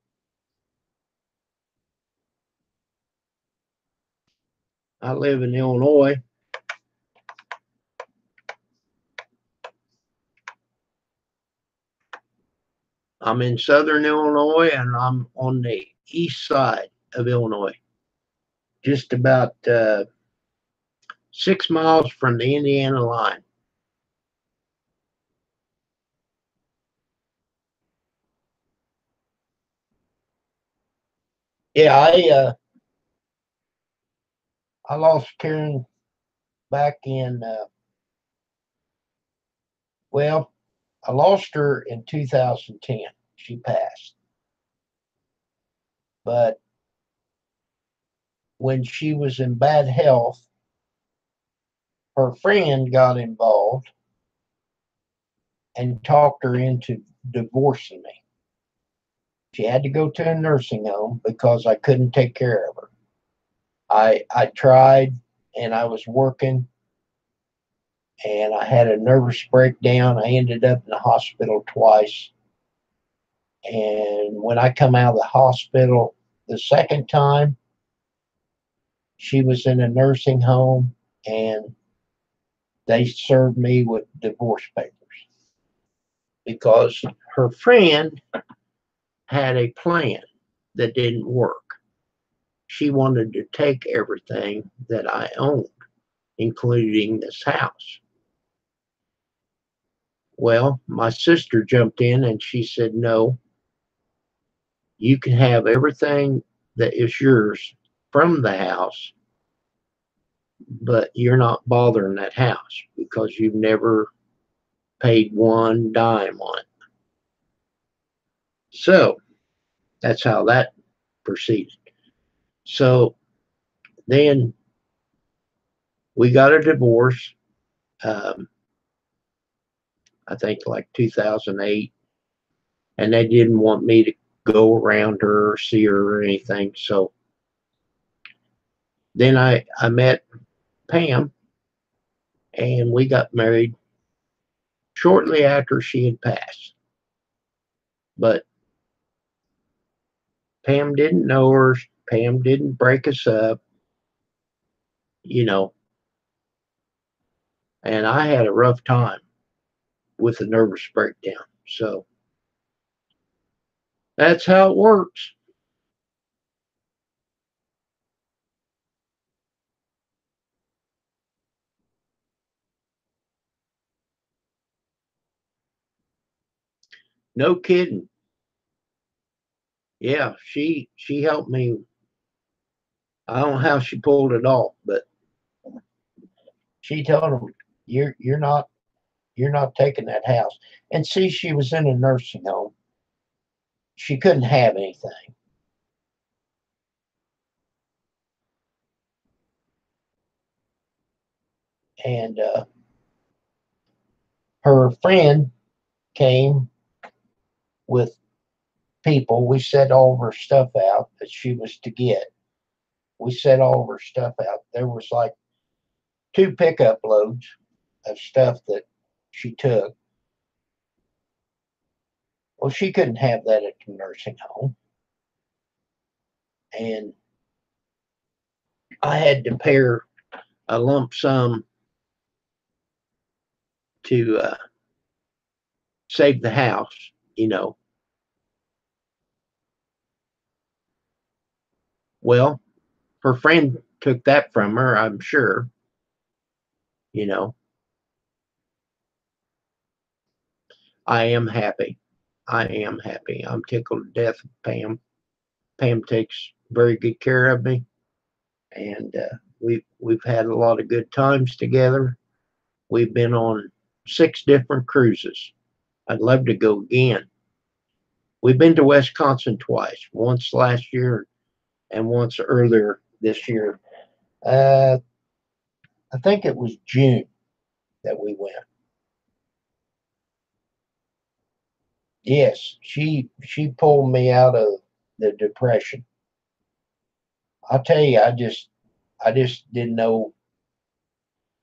I live in Illinois. I'm in southern Illinois and I'm on the east side of Illinois, just about 6 miles from the Indiana line. Yeah, I lost Karen back in well, I lost her in 2010. She passed, but when she was in bad health, her friend got involved and talked her into divorcing me. She had to go to a nursing home because I couldn't take care of her. I tried and I was working and I had a nervous breakdown. I ended up in the hospital twice. And when I come out of the hospital the second time, she was in a nursing home and they served me with divorce papers because her friend had a plan that didn't work. She wanted to take everything that I owned, including this house. Well, my sister jumped in and she said, no, you can have everything that is yours from the house, but you're not bothering that house because you've never paid one dime on it. So that's how that proceeded. So then we got a divorce, um, I think like 2008, and they didn't want me to go around her or see her or anything. So then I met Pam and we got married shortly after she had passed. But Pam didn't know her. Pam didn't break us up, you know, and I had a rough time with a nervous breakdown. So that's how it works. No kidding. Yeah, she helped me. I don't know how she pulled it off, but she told him, "You're not taking that house." And see, she was in a nursing home. She couldn't have anything, and her friend came with people. We set all of her stuff out that she was to get. We set all of her stuff out. There was like 2 pickup loads of stuff that she took. Well, she couldn't have that at the nursing home. And I had to pay her a lump sum to save the house, you know. Well, her friend took that from her, I'm sure, you know. I am happy. I am happy. I'm tickled to death with Pam. Pam takes very good care of me, and we've had a lot of good times together. We've been on 6 different cruises. I'd love to go again. We've been to Wisconsin twice, once last year and once earlier this year. Uh, I think it was June that we went. Yes, she pulled me out of the depression. I'll tell you, I just didn't know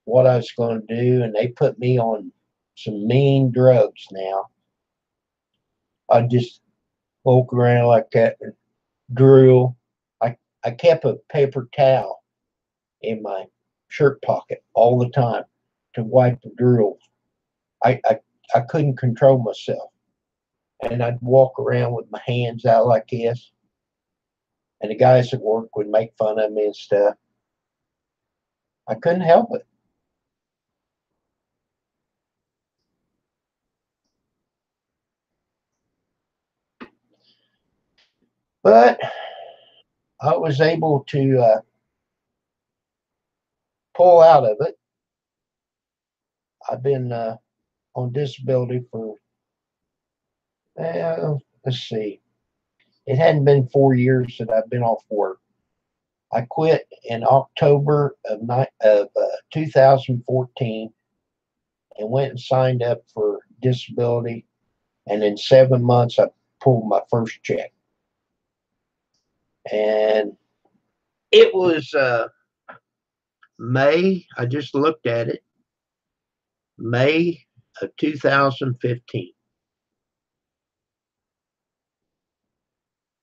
what I was going to do, and they put me on some mean drugs. Now I just walk around like that and drool. I kept a paper towel in my shirt pocket all the time to wipe the drool. I, I I couldn't control myself, and I'd walk around with my hands out like this, and the guys at work would make fun of me and stuff. I couldn't help it. But I was able to pull out of it. I've been on disability for, let's see, it hadn't been 4 years that I've been off work. I quit in October of 2014 and went and signed up for disability. And in 7 months, I pulled my first check. And it was May, I just looked at it, May of 2015.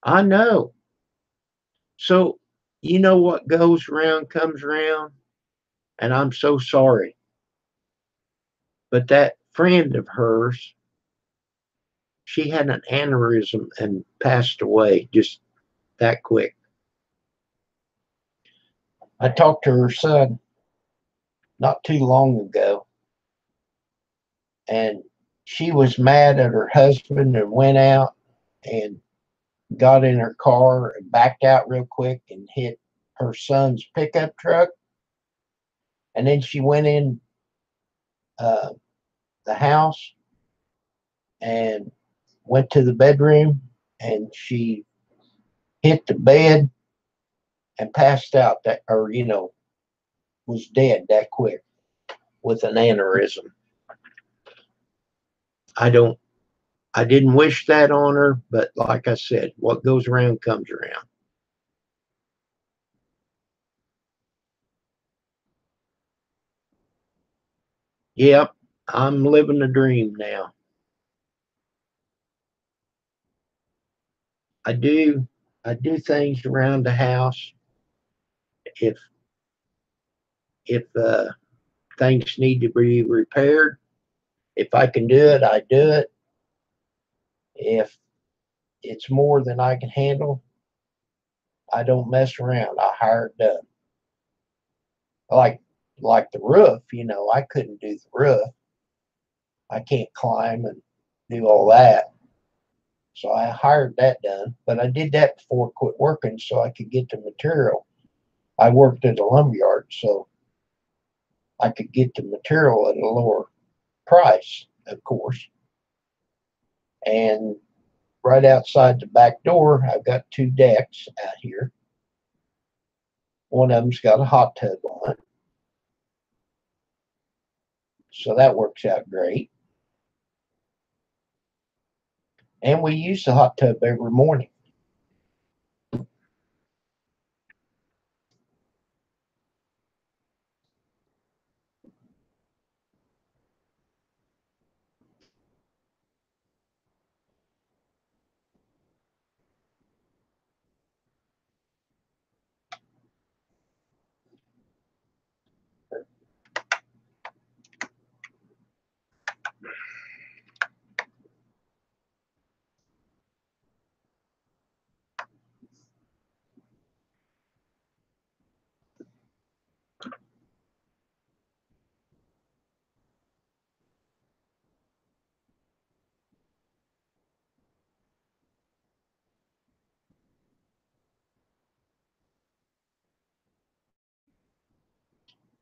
I know. So, you know what goes around comes around, and I'm so sorry. But that friend of hers, she had an aneurysm and passed away just that quick. I talked to her son not too long ago, and she was mad at her husband and went out and got in her car and backed out real quick and hit her son's pickup truck. And then she went in uh, the house and went to the bedroom, and she hit the bed and passed out, that, or, was dead that quick with an aneurysm. I don't, I didn't wish that on her, but like I said, what goes around comes around. Yep, I'm living a dream now. I do, I do things around the house. If if things need to be repaired, if I can do it, I do it. If it's more than I can handle, I don't mess around. I hire it done. Like like the roof, I couldn't do the roof. I can't climb and do all that. So I hired that done. But I did that before I quit working so I could get the material. I worked at a lumberyard, so I could get the material at a lower price, of course. And right outside the back door, I've got two decks out here. One of them's got a hot tub on it, so that works out great. And we use the hot tub every morning.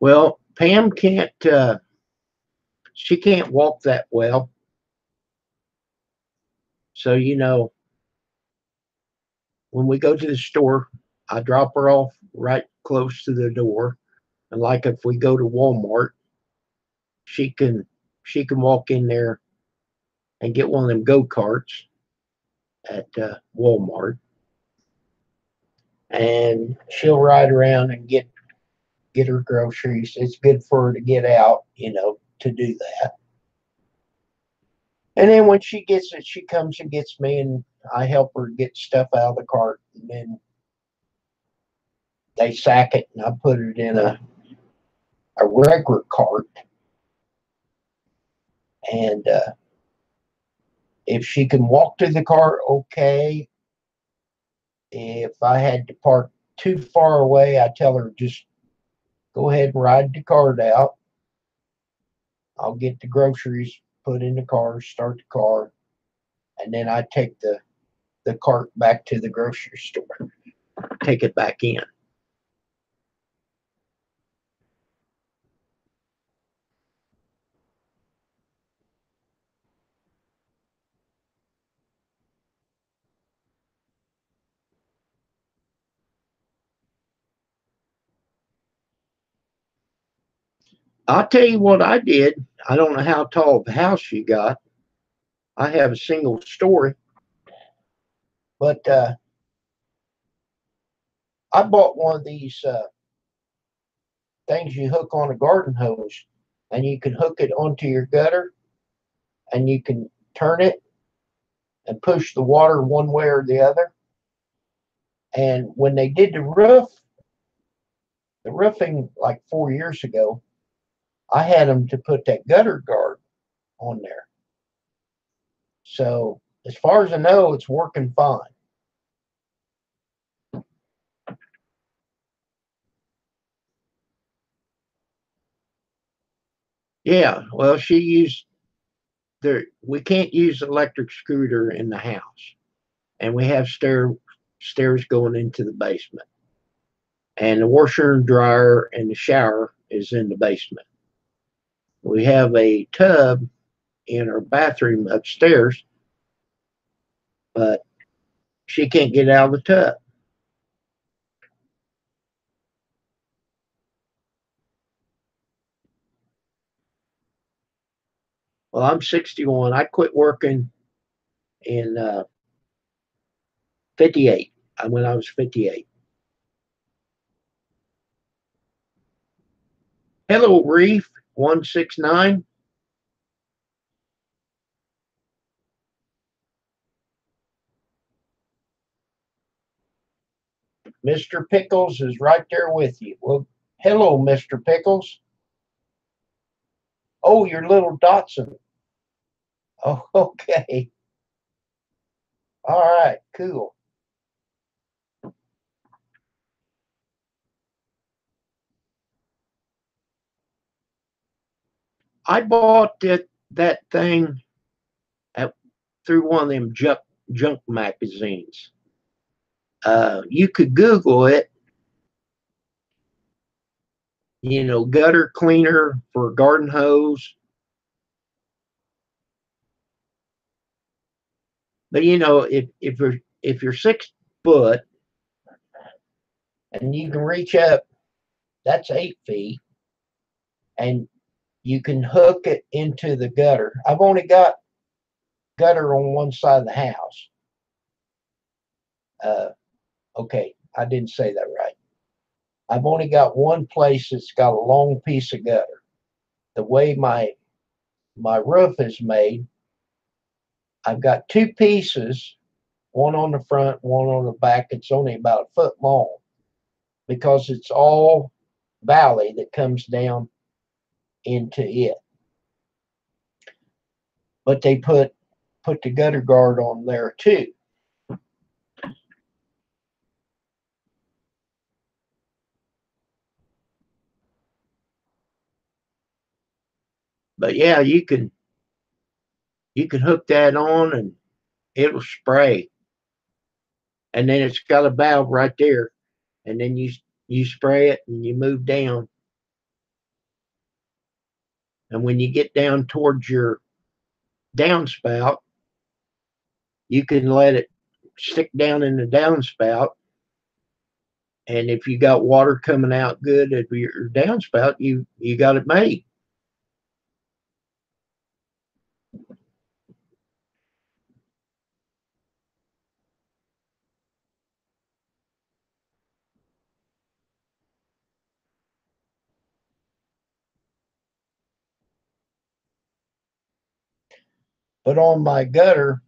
Well, Pam can't. She can't walk that well, so when we go to the store, I drop her off right close to the door. And like if we go to Walmart, she can she can walk in there and get one of them go karts at Walmart, and she'll ride around and get her groceries. It's good for her to get out, to do that. And then when she gets it, she comes and gets me, and I help her get stuff out of the cart. And then they sack it, and I put it in a regular cart. And if she can walk to the cart, okay. If I had to park too far away, I tell her just go ahead and ride the cart out. I'll get the groceries put in the car, start the car, and then I take the cart back to the grocery store, take it back in. I'll tell you what I did. I don't know how tall the house you got. I have a single story, but I bought one of these things you hook on a garden hose, and you can hook it onto your gutter, and you can turn it and push the water one way or the other. And when they did the roofing like 4 years ago, I had them to put that gutter guard on there. So as far as I know, it's working fine. Yeah, well, she used there. We can't use electric scooter in the house, and we have stairs going into the basement, and the washer and dryer and the shower is in the basement. We have a tub in our bathroom upstairs, but she can't get out of the tub. Well, I'm 61. I quit working in 58. When I was 58. Hello, Reef 169. Mr. Pickles is right there with you. Well, hello, Mr. Pickles. Oh, you're little Dotson. Oh, okay. All right, cool. I bought that thing at, through one of them junk magazines. You could Google it, gutter cleaner for garden hose. But if you're 6 foot and you can reach up, that's 8 feet, and you can hook it into the gutter. I've only got gutter on one side of the house. Uh, okay, I didn't say that right. I've only got one place that's got a long piece of gutter. The way my roof is made, I've got two pieces, one on the front, one on the back. It's only about a foot long because it's all valley that comes down into it. But they put the gutter guard on there too. But yeah, you can hook that on and it'll spray. And then it's got a valve right there. And then you spray it and you move down. And when you get down towards your downspout, you can let it stick down in the downspout. And if you got water coming out good at your downspout, you got it made. But on my gutter,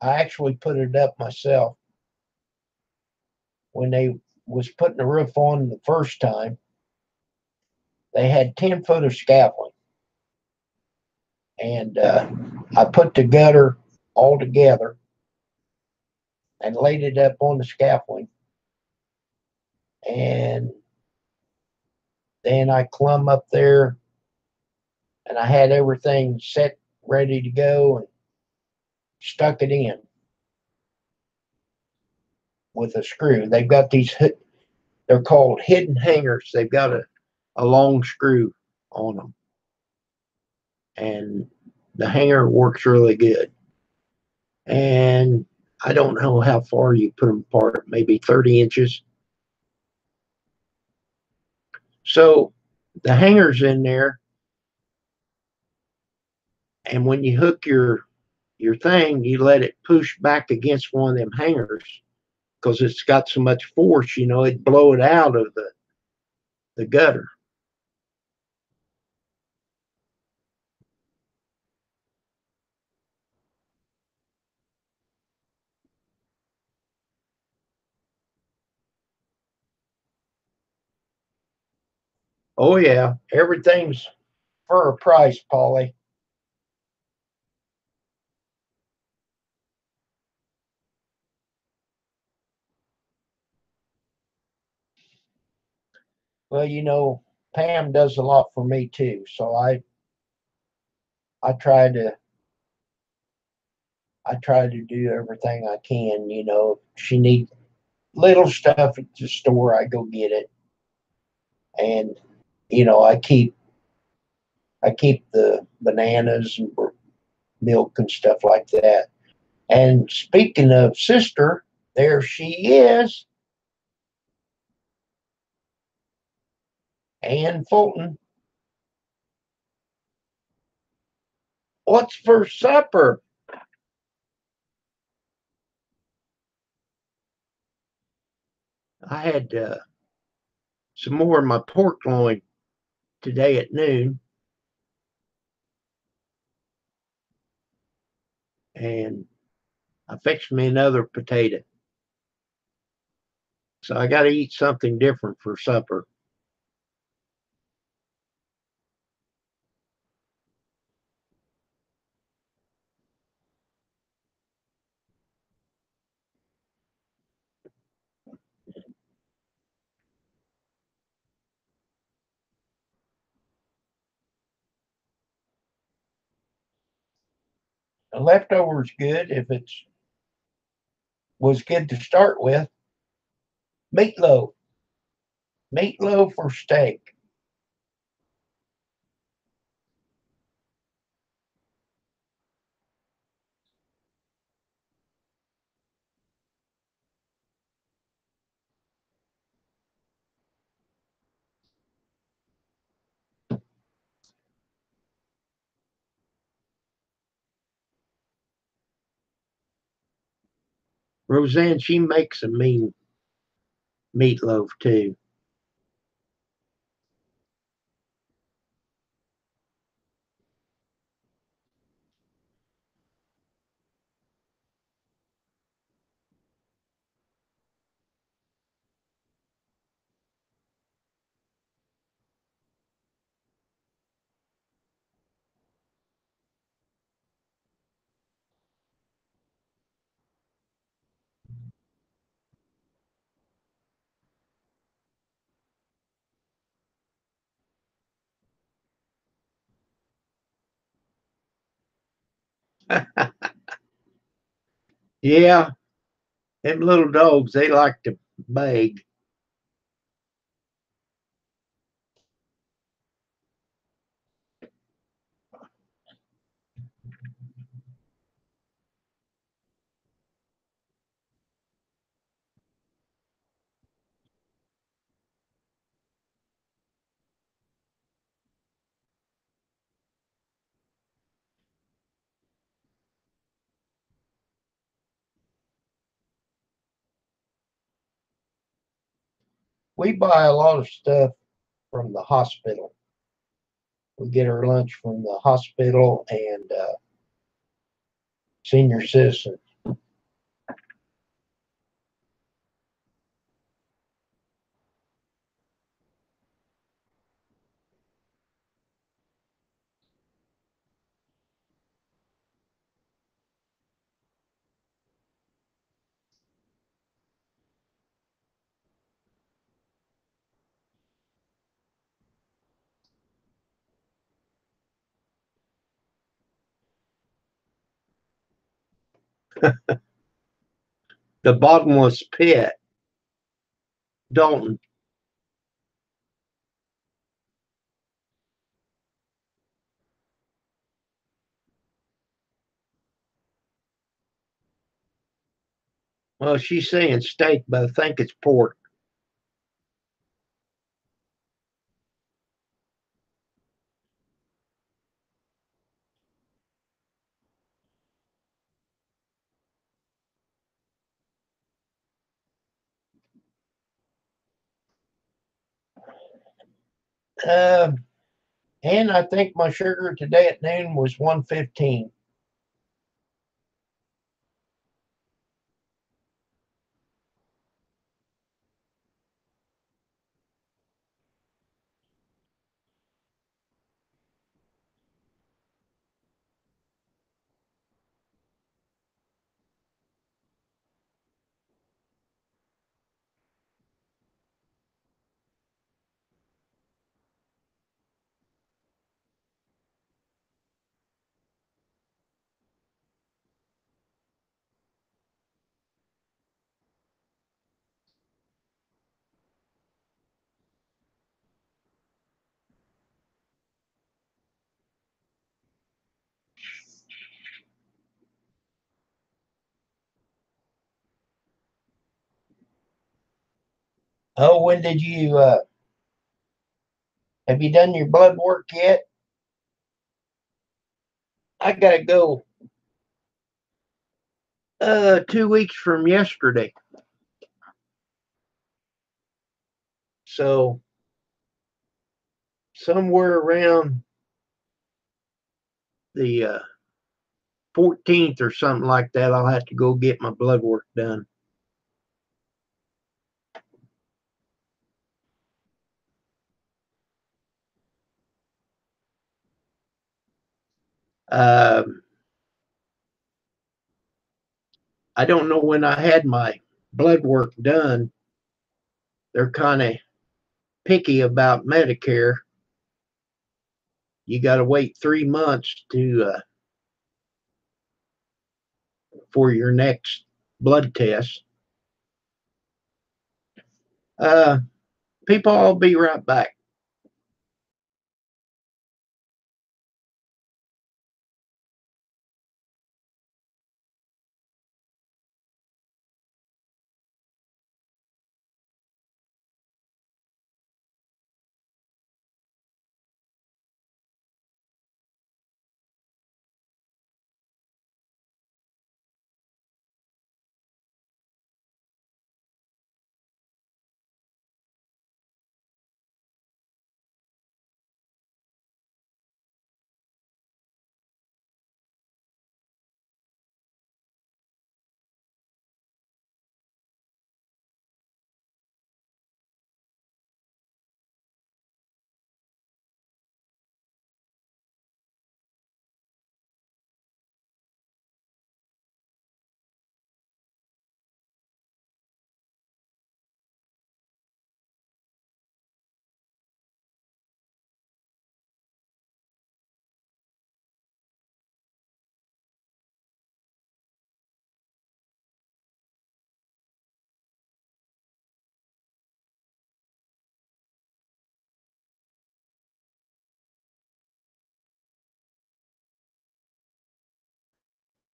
I actually put it up myself. When they was putting the roof on the first time, they had 10 foot of scaffolding. And I put the gutter all together and laid it up on the scaffolding. And then I clumb up there and I had everything set, ready to go, and stuck it in with a screw. They've got these, they're called hidden hangers. They've got a long screw on them. And the hanger works really good. And I don't know how far you put them apart, maybe 30 inches. So the hanger's in there, and when you hook your thing, you let it push back against one of them hangers because it's got so much force, it'd blow it out of the gutter. Oh yeah, everything's for a price, Polly. Well, Pam does a lot for me too, so I try to I try to do everything I can. If she needs little stuff at the store, I go get it, and I keep the bananas and milk and stuff like that. And speaking of sister, there she is, Ann Fulton. What's for supper? I had some more of my pork loin today at noon, and I fixed me another potato. So I got to eat something different for supper. The leftovers good if it's was good to start with. Meatloaf, meatloaf or steak. Roseanne, she makes a mean meatloaf too. Yeah, them little dogs, they like to beg. We buy a lot of stuff from the hospital. We get our lunch from the hospital, and senior citizen. The bottomless pit, Dalton. Well, she's saying steak, but I think it's pork. Uh, and I think my sugar today at noon was 115. Oh, when did you have you done your blood work yet? I gotta go 2 weeks from yesterday. So somewhere around the 14th or something like that, I'll have to go get my blood work done. Um, I don't know when I had my blood work done. They're kind of picky about Medicare. You got to wait 3 months to for your next blood test. Uh, People, I'll be right back.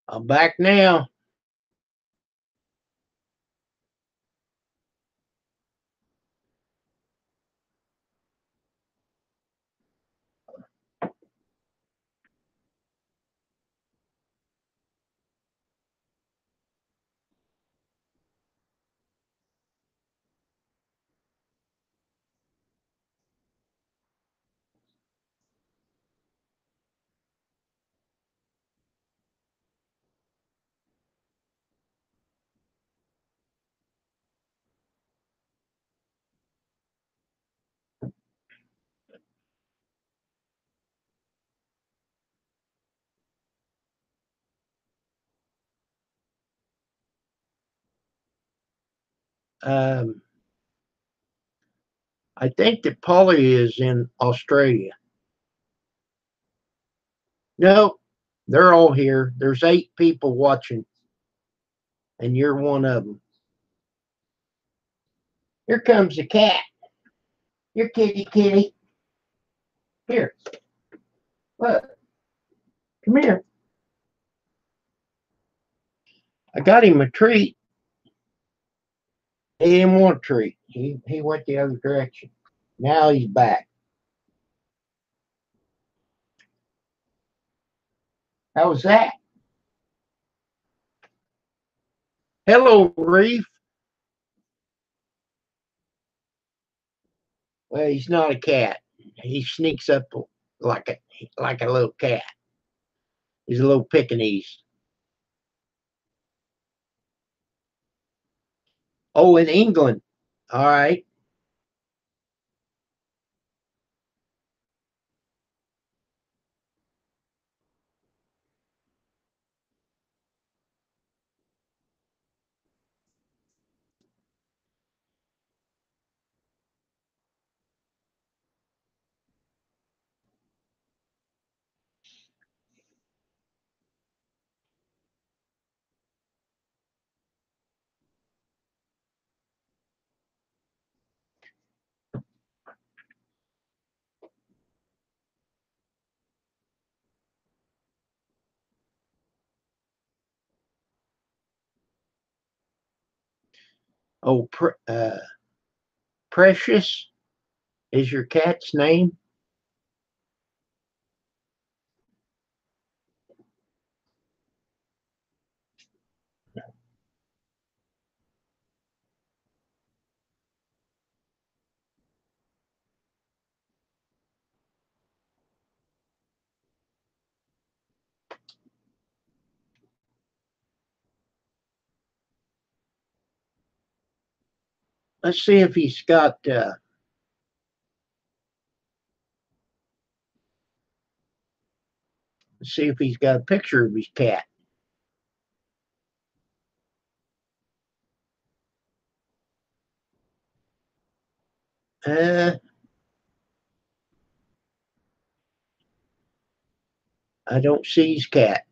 I'm back now. Um, I think that Polly is in Australia. No, they're all here. There's 8 people watching, and you're one of them. Here comes the cat. Here, kitty, kitty. Here. Look. Come here. I got him a treat. He didn't want a treat. He went the other direction. Now he's back. How was that? Hello, Reef. Well, he's not a cat. He sneaks up like a little cat. He's a little Pekingese. Oh, in England. All right. Oh, Precious is your cat's name. Let's see if he's got. Let's see if he's got a picture of his cat. Uh, I don't see his cat.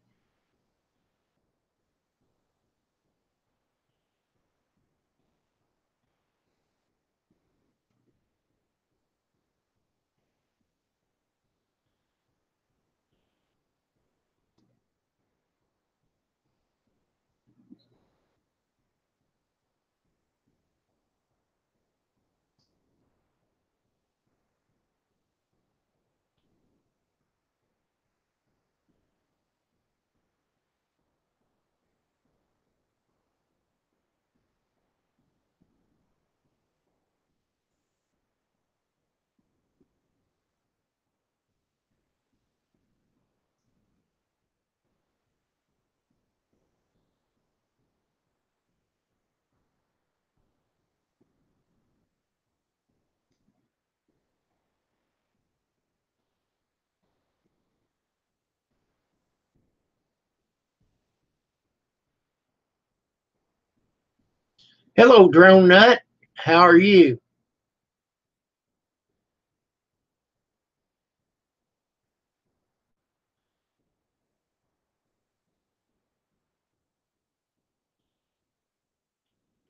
Hello, Drone Nut. How are you?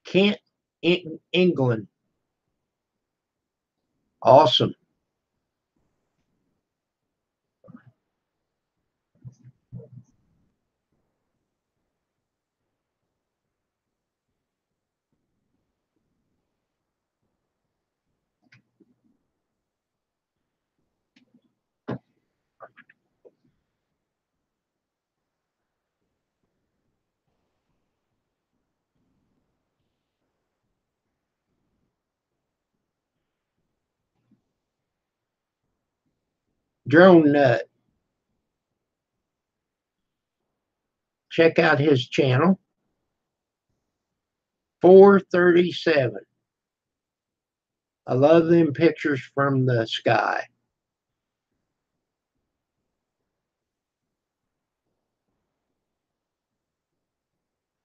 Kent, England. Awesome. Drone Nut. Check out his channel. 437. I love them pictures from the sky.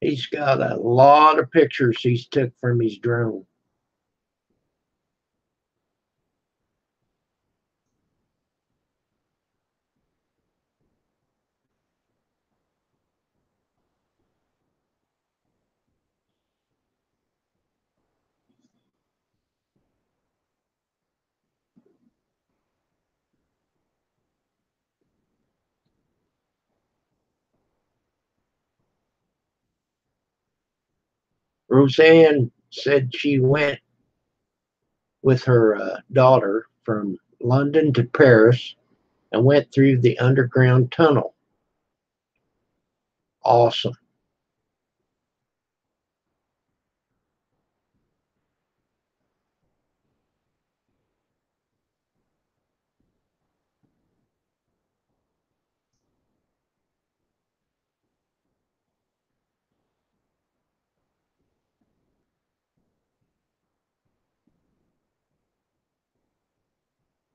He's got a lot of pictures he's took from his drone. Roseanne said she went with her daughter from London to Paris and went through the underground tunnel. Awesome.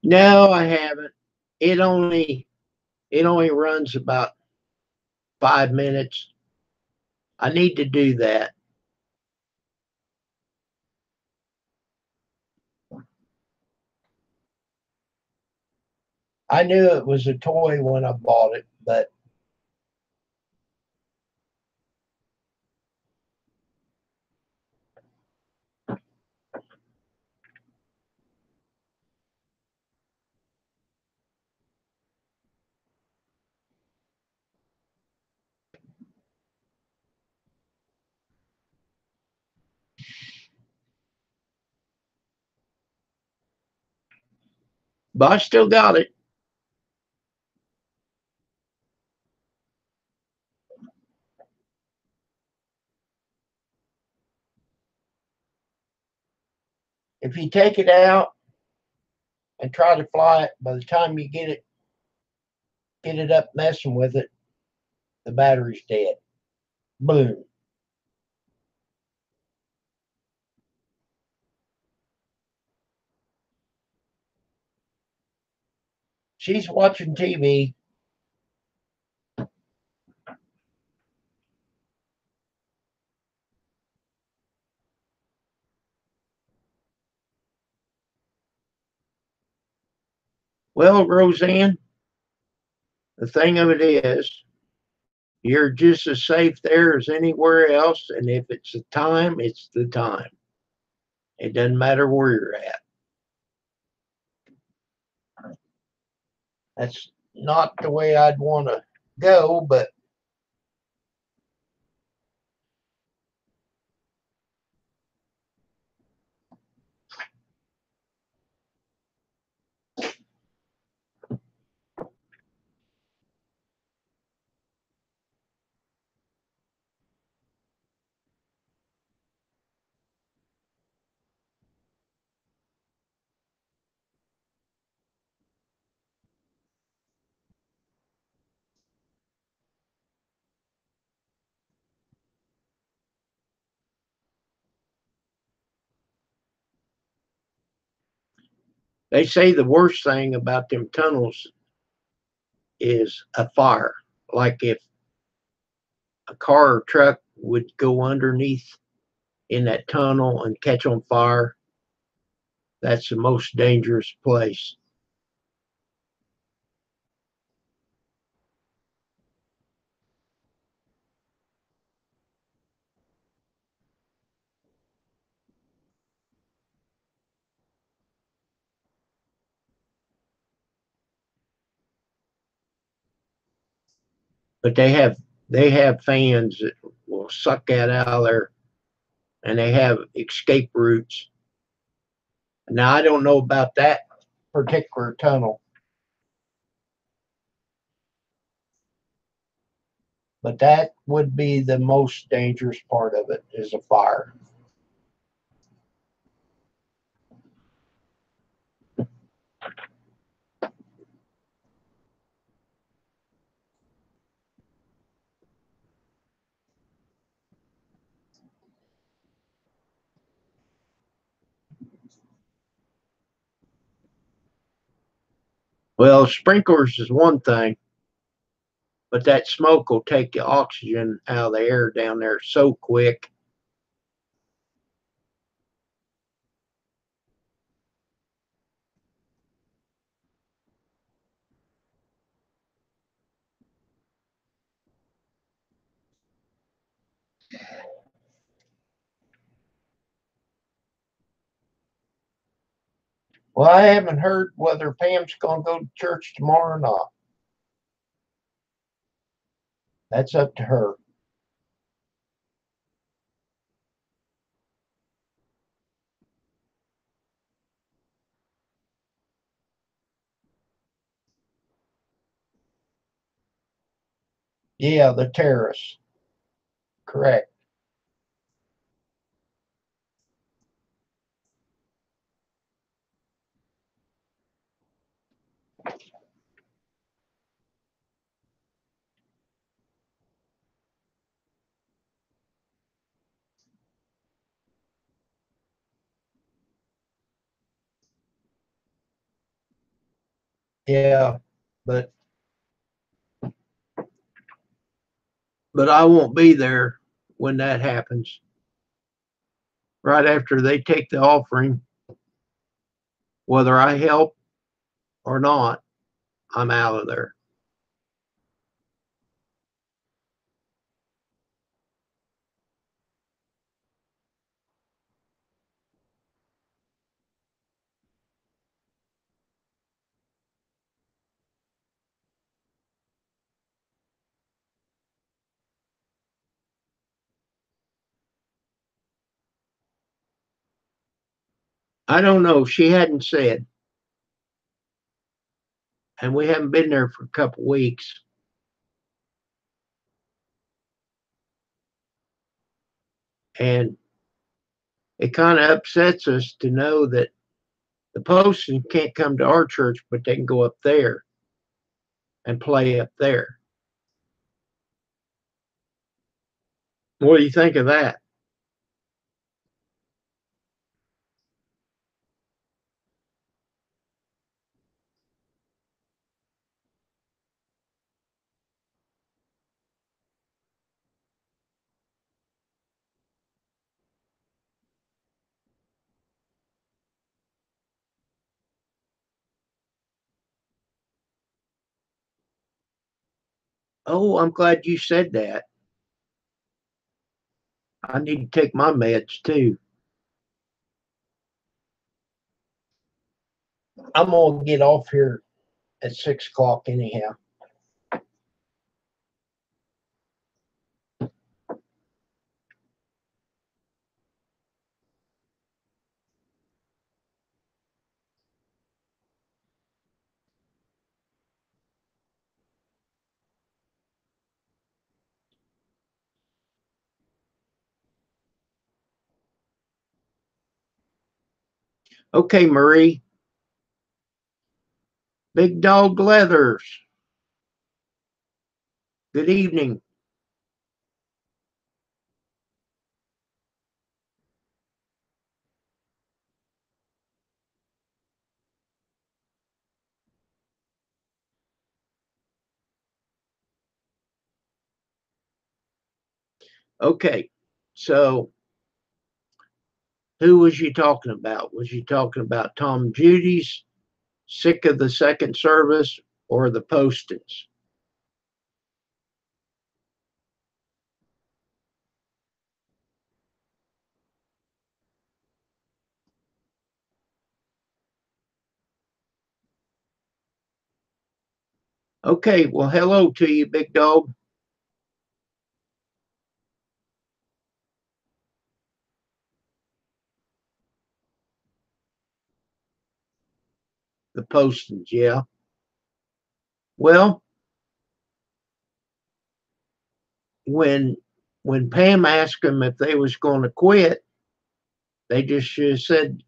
No, I haven't. It only it only runs about 5 minutes. I need to do that. I knew it was a toy when I bought it, but I still got it. If you take it out and try to fly it, by the time you get it up messing with it, the battery's dead. Boom. She's watching TV. Well, Roseanne, the thing of it is, you're just as safe there as anywhere else. And if it's the time, it's the time. It doesn't matter where you're at. That's not the way I'd want to go, but they say the worst thing about them tunnels is a fire. Like if a car or truck would go underneath in that tunnel and catch on fire, that's the most dangerous place. But they have fans that will suck that out of there, and they have escape routes. Now I don't know about that particular tunnel, but that would be the most dangerous part of it is a fire. Well, sprinklers is one thing. but that smoke will take the oxygen out of the air down there so quick. Well, I haven't heard whether Pam's going to go to church tomorrow or not. That's up to her. Yeah, the terrace. Correct. Yeah, but I won't be there when that happens. Right after they take the offering, whether I help or not, I'm out of there. I don't know. She hadn't said, and we haven't been there for a couple weeks. And it kind of upsets us to know that the Postons can't come to our church, but they can go up there and play up there. What do you think of that? Oh, I'm glad you said that. I need to take my meds too. I'm going to get off here at 6 o'clock anyhow. Okay, Marie. Big Dog Leathers. Good evening. Okay, so who was you talking about? Was you talking about Tom Judy's sick of the second service or the Postons? Okay, well, hello to you, Big Dog. The Postons, yeah. Well, when Pam asked them if they was going to quit, they just said,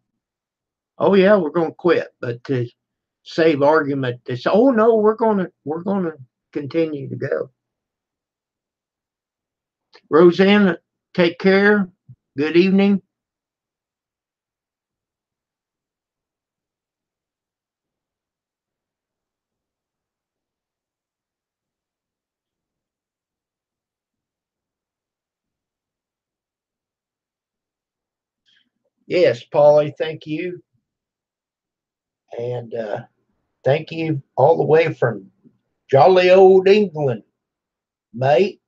"Oh yeah, we're going to quit." But to save argument, they said, "Oh no, we're going to continue to go." Roseanne, take care. Good evening. Yes, Polly, thank you. And thank you all the way from jolly old England, mate.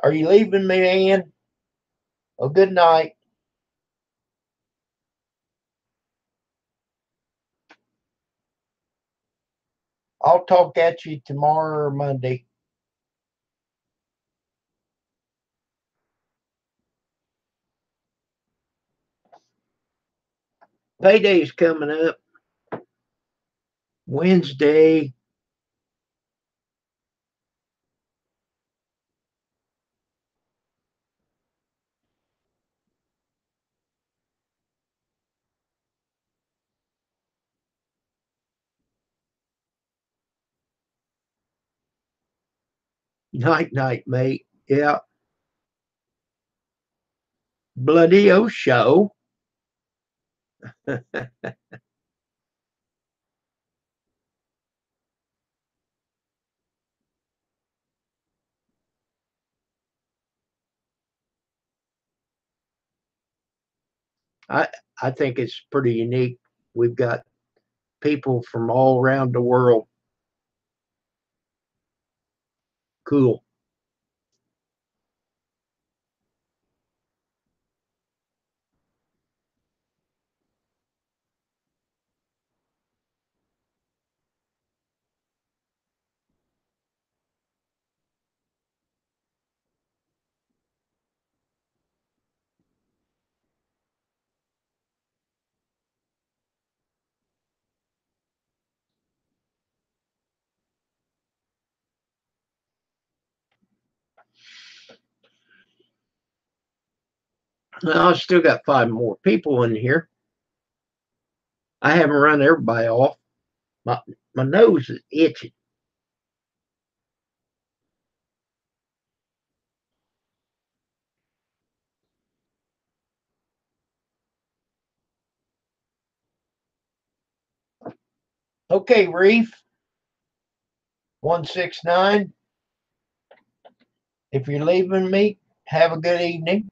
Are you leaving me, Ann? Oh, good night. I'll talk at you tomorrow or Monday. Payday's coming up Wednesday. Night, night, mate. Yeah. Bloody O show. I I think it's pretty unique. We've got people from all around the world. Cool. Well, I still got five more people in here. I haven't run everybody off. My my nose is itching. Okay, Reef 169. If you're leaving me, have a good evening.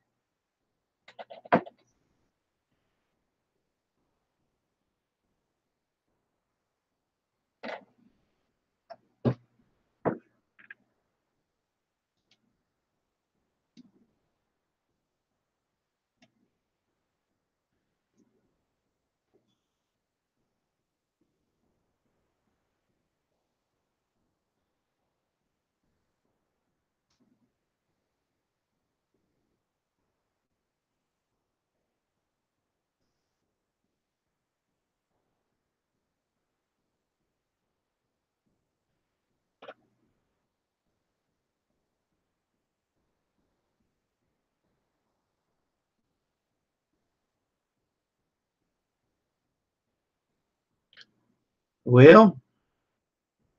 Well,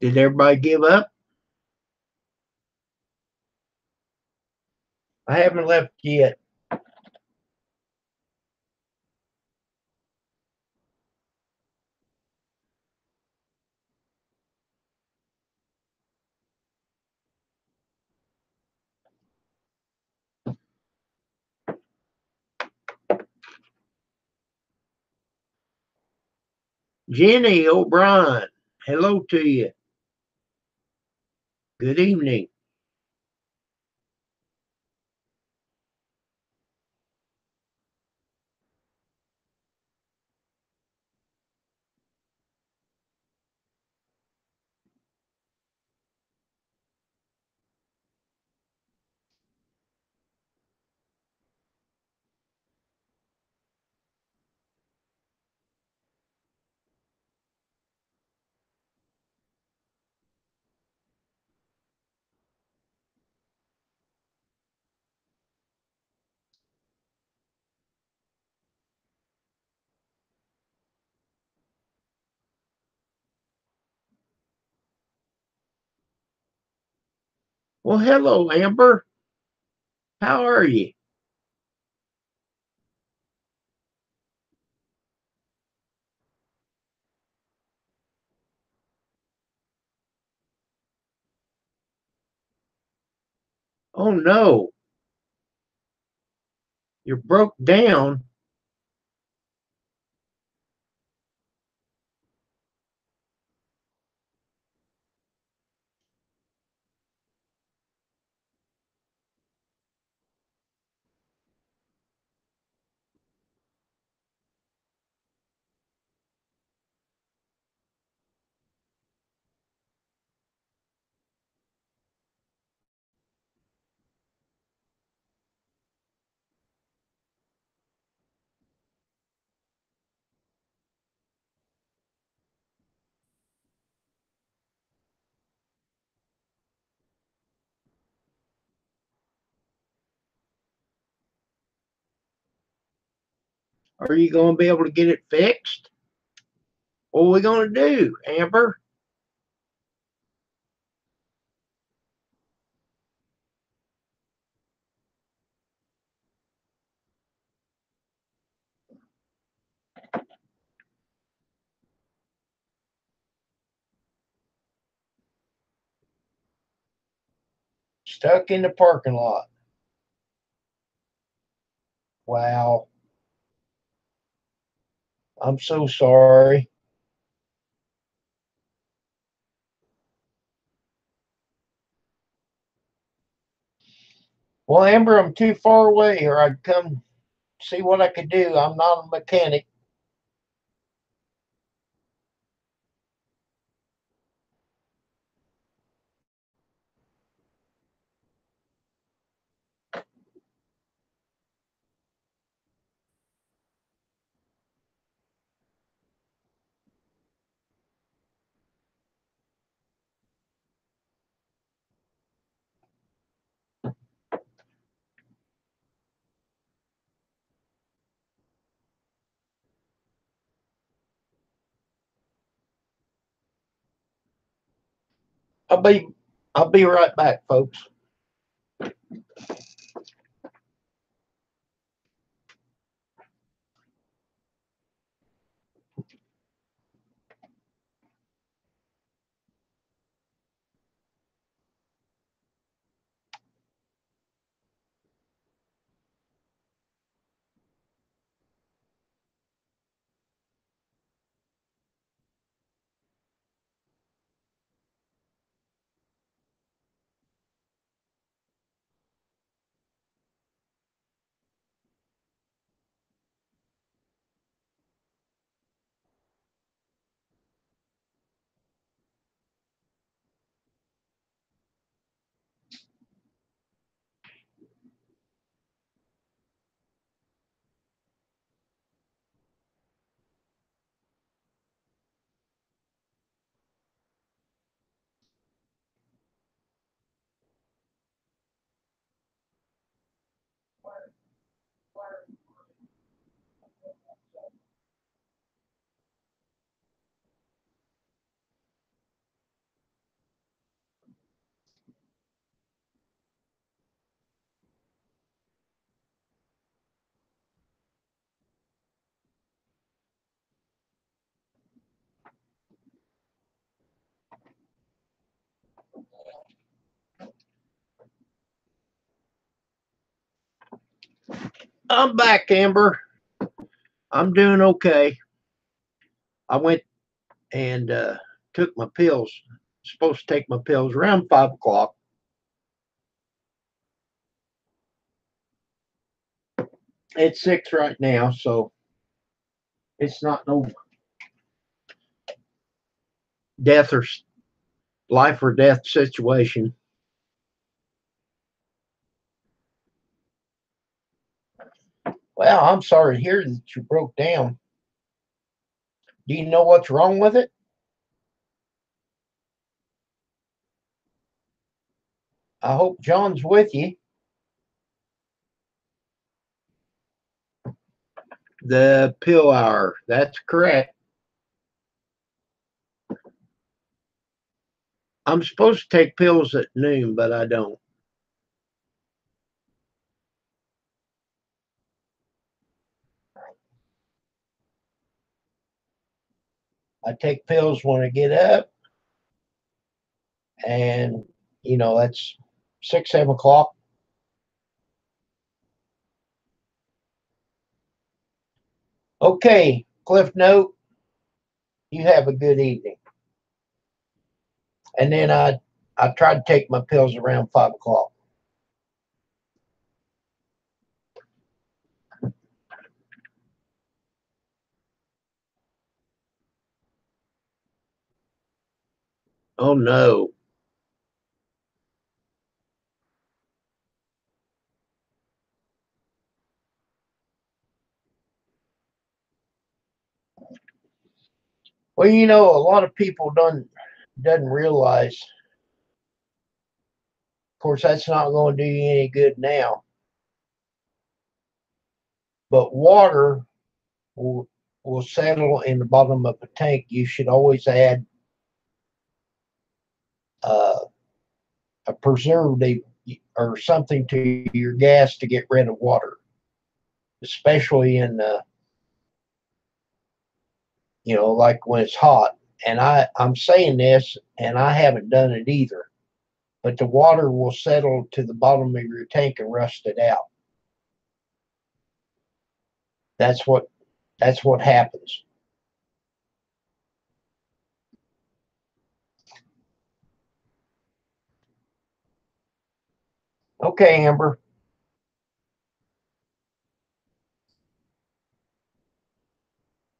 did everybody give up? I haven't left yet. Jenny O'Brien, hello to you. Good evening. Well, hello, Amber. How are you? Oh no, you're broke down. Are you going to be able to get it fixed? What are we going to do, Amber? Stuck in the parking lot. Wow. I'm so sorry. Well, Amber, I'm too far away, or I'd come see what I could do. I'm not a mechanic. I'll be I'll be right back, folks. I'm back, Amber. I'm doing okay. I went and took my pills. Supposed to take my pills around 5 o'clock. It's 6 right now, so it's not no death or life or death situation. Well, I'm sorry to hear that you broke down. Do you know what's wrong with it? I hope John's with you. The pill hour. That's correct. I'm supposed to take pills at noon, but I don't. I take pills when I get up, and that's 6, 7 o'clock. Okay, Cliff Note, you have a good evening. And then I try to take my pills around 5 o'clock. Oh no. Well, a lot of people doesn't realize. Of course, that's not going to do you any good now. But water will will settle in the bottom of a tank. You should always add uh, a preservative or something to your gas to get rid of water, especially in like when it's hot. And I'm saying this, and I haven't done it either. But the water will settle to the bottom of your tank and rust it out. That's what happens. Okay, Amber.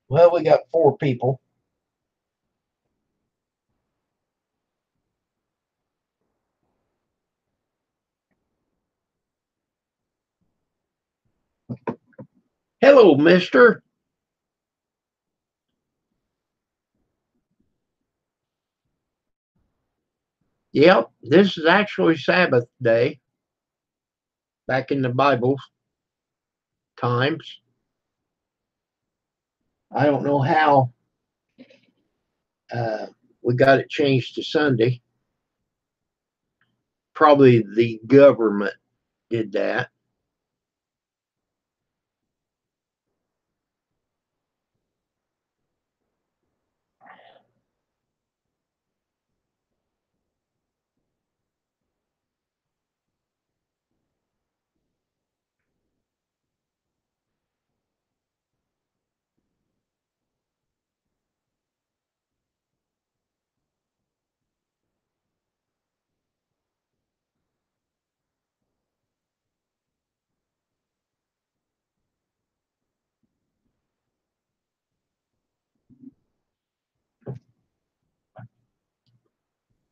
Well, we got 4 people. Hello, mister. Yep, this is actually Sabbath day back in the Bible times. I don't know how uh, we got it changed to Sunday. Probably the government did that.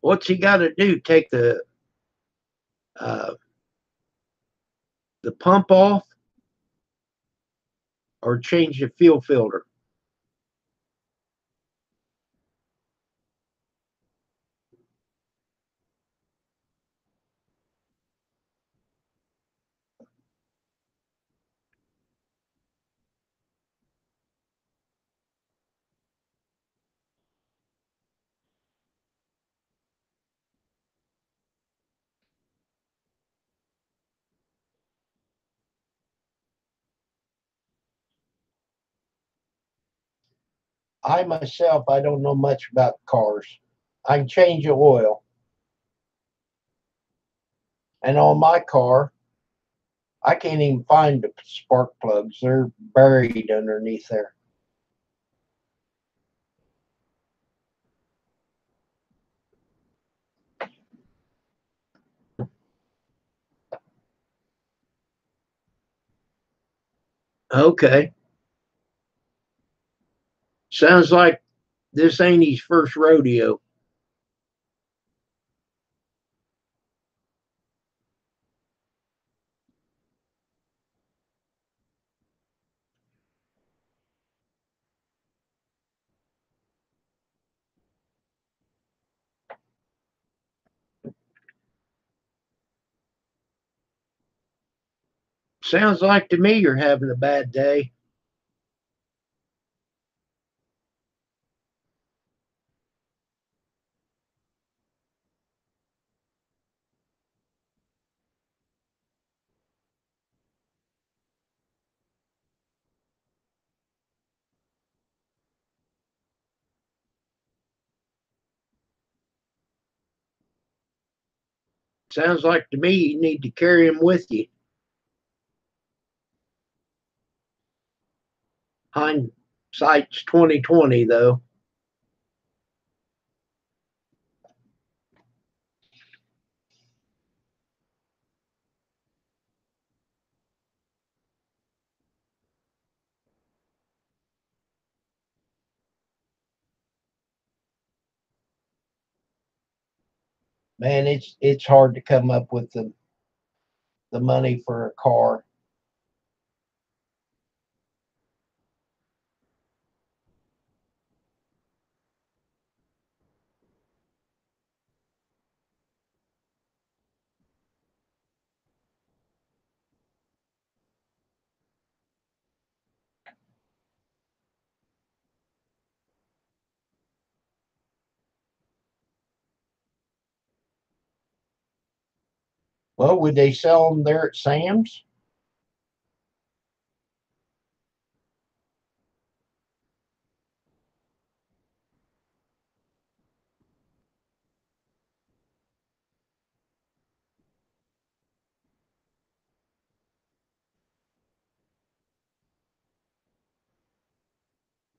What's he got to do? Take uh, the pump off or change the fuel filter? I myself, I don't know much about cars. I can change the oil, and on my car, I can't even find the spark plugs. They're buried underneath there. Okay. Sounds like this ain't his first rodeo. Sounds like to me you're having a bad day. Sounds like to me you need to carry him with you. Hindsight's 2020, though. Man, it's hard to come up with the money for a car. Well, would they sell them there at Sam's?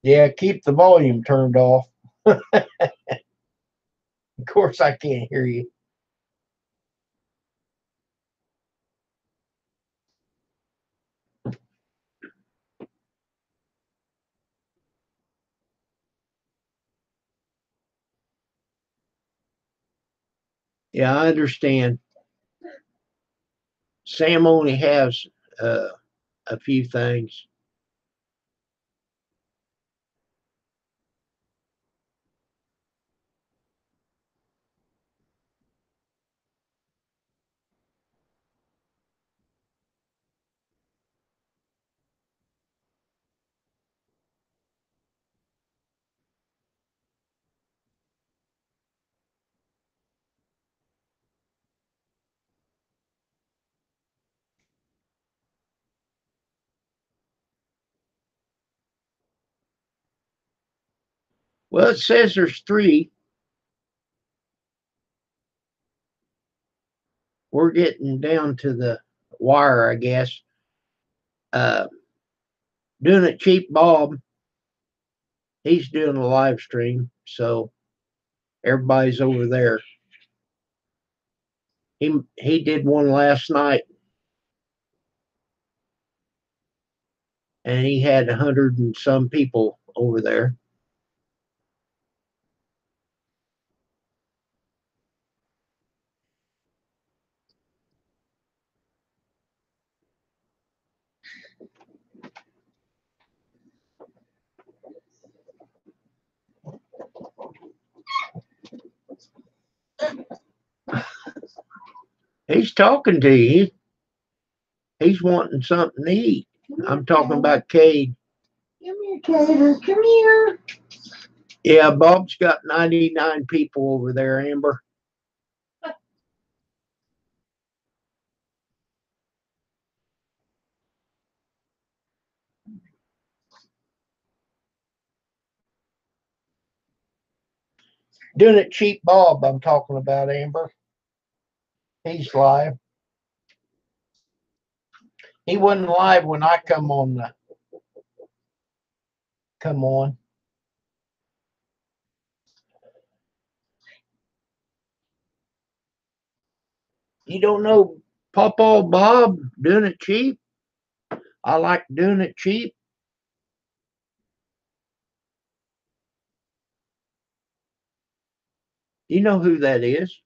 Yeah, keep the volume turned off. Of course, I can't hear you. Yeah, I understand. Sam only has uh, a few things. Well, it says there's three. We're getting down to the wire, I guess. Uh, Doing it cheap, Bob. He's doing a live stream, so everybody's over there. He did one last night, and he had 100 and some people over there. He's talking to you. He's wanting something to eat. I'm talking about Cade. Come here, Cater. Come here. Yeah, Bob's got 99 people over there, Amber. Doing it cheap, Bob. I'm talking about Amber. He's live. He wasn't live when I come on. You don't know Papa Bob doing it cheap? I like doing it cheap. You know who that is?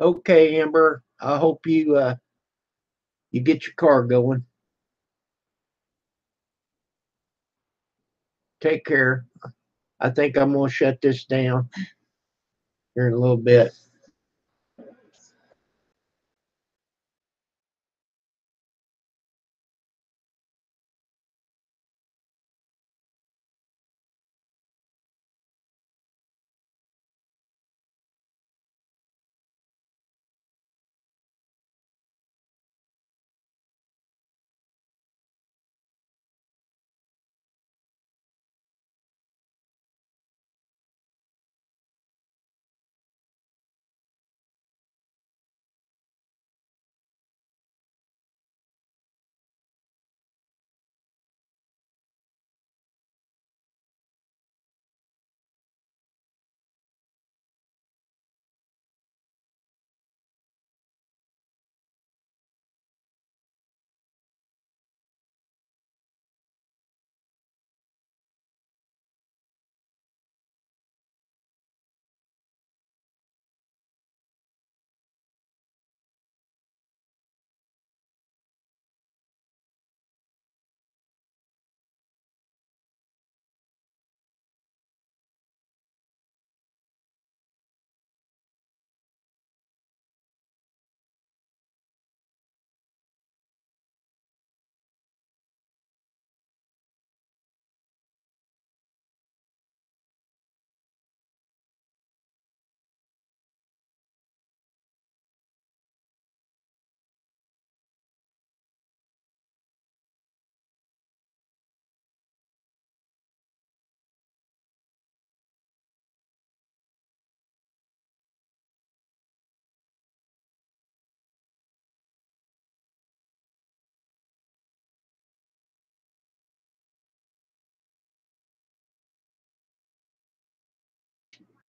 Okay, Amber. I hope you get your car going. Take care. I think I'm gonna shut this down here in a little bit.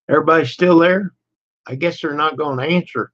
Everybody still there? I guess they're not going to answer.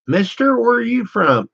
Mister, where are you from?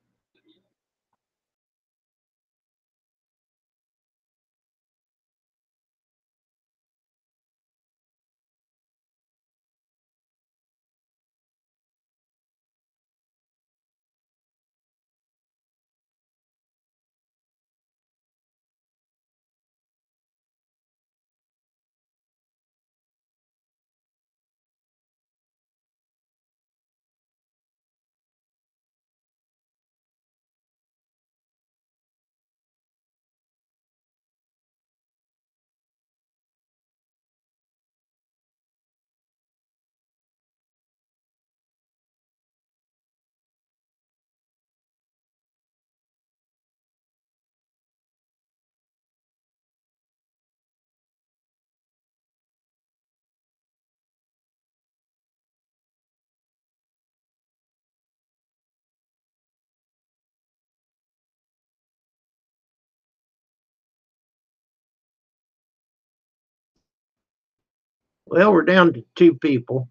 Well, we're down to two people.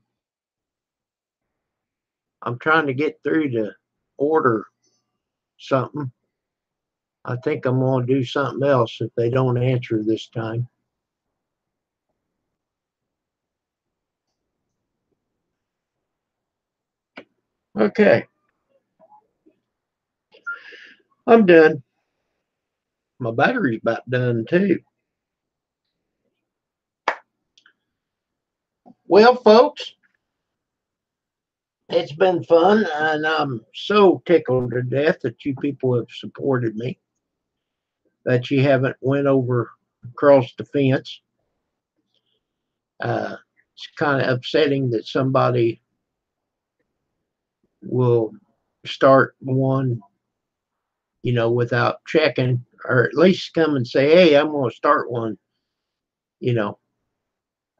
I'm trying to get through to order something. I think I'm going to do something else if they don't answer this time. Okay, I'm done. My battery's about done too. Well, folks, it's been fun, and I'm so tickled to death that you people have supported me, that you haven't went over across the fence. It's kind of upsetting that somebody will start one, without checking or at least come and say, hey, I'm going to start one, you know.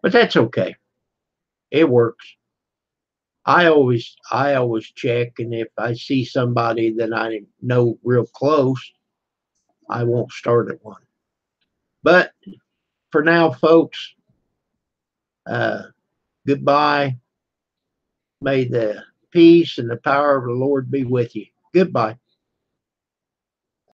But that's okay. It works. I always check, and if I see somebody that I know real close, I won't start at one. But for now, folks, uh, goodbye. May the peace and the power of the Lord be with you. Goodbye.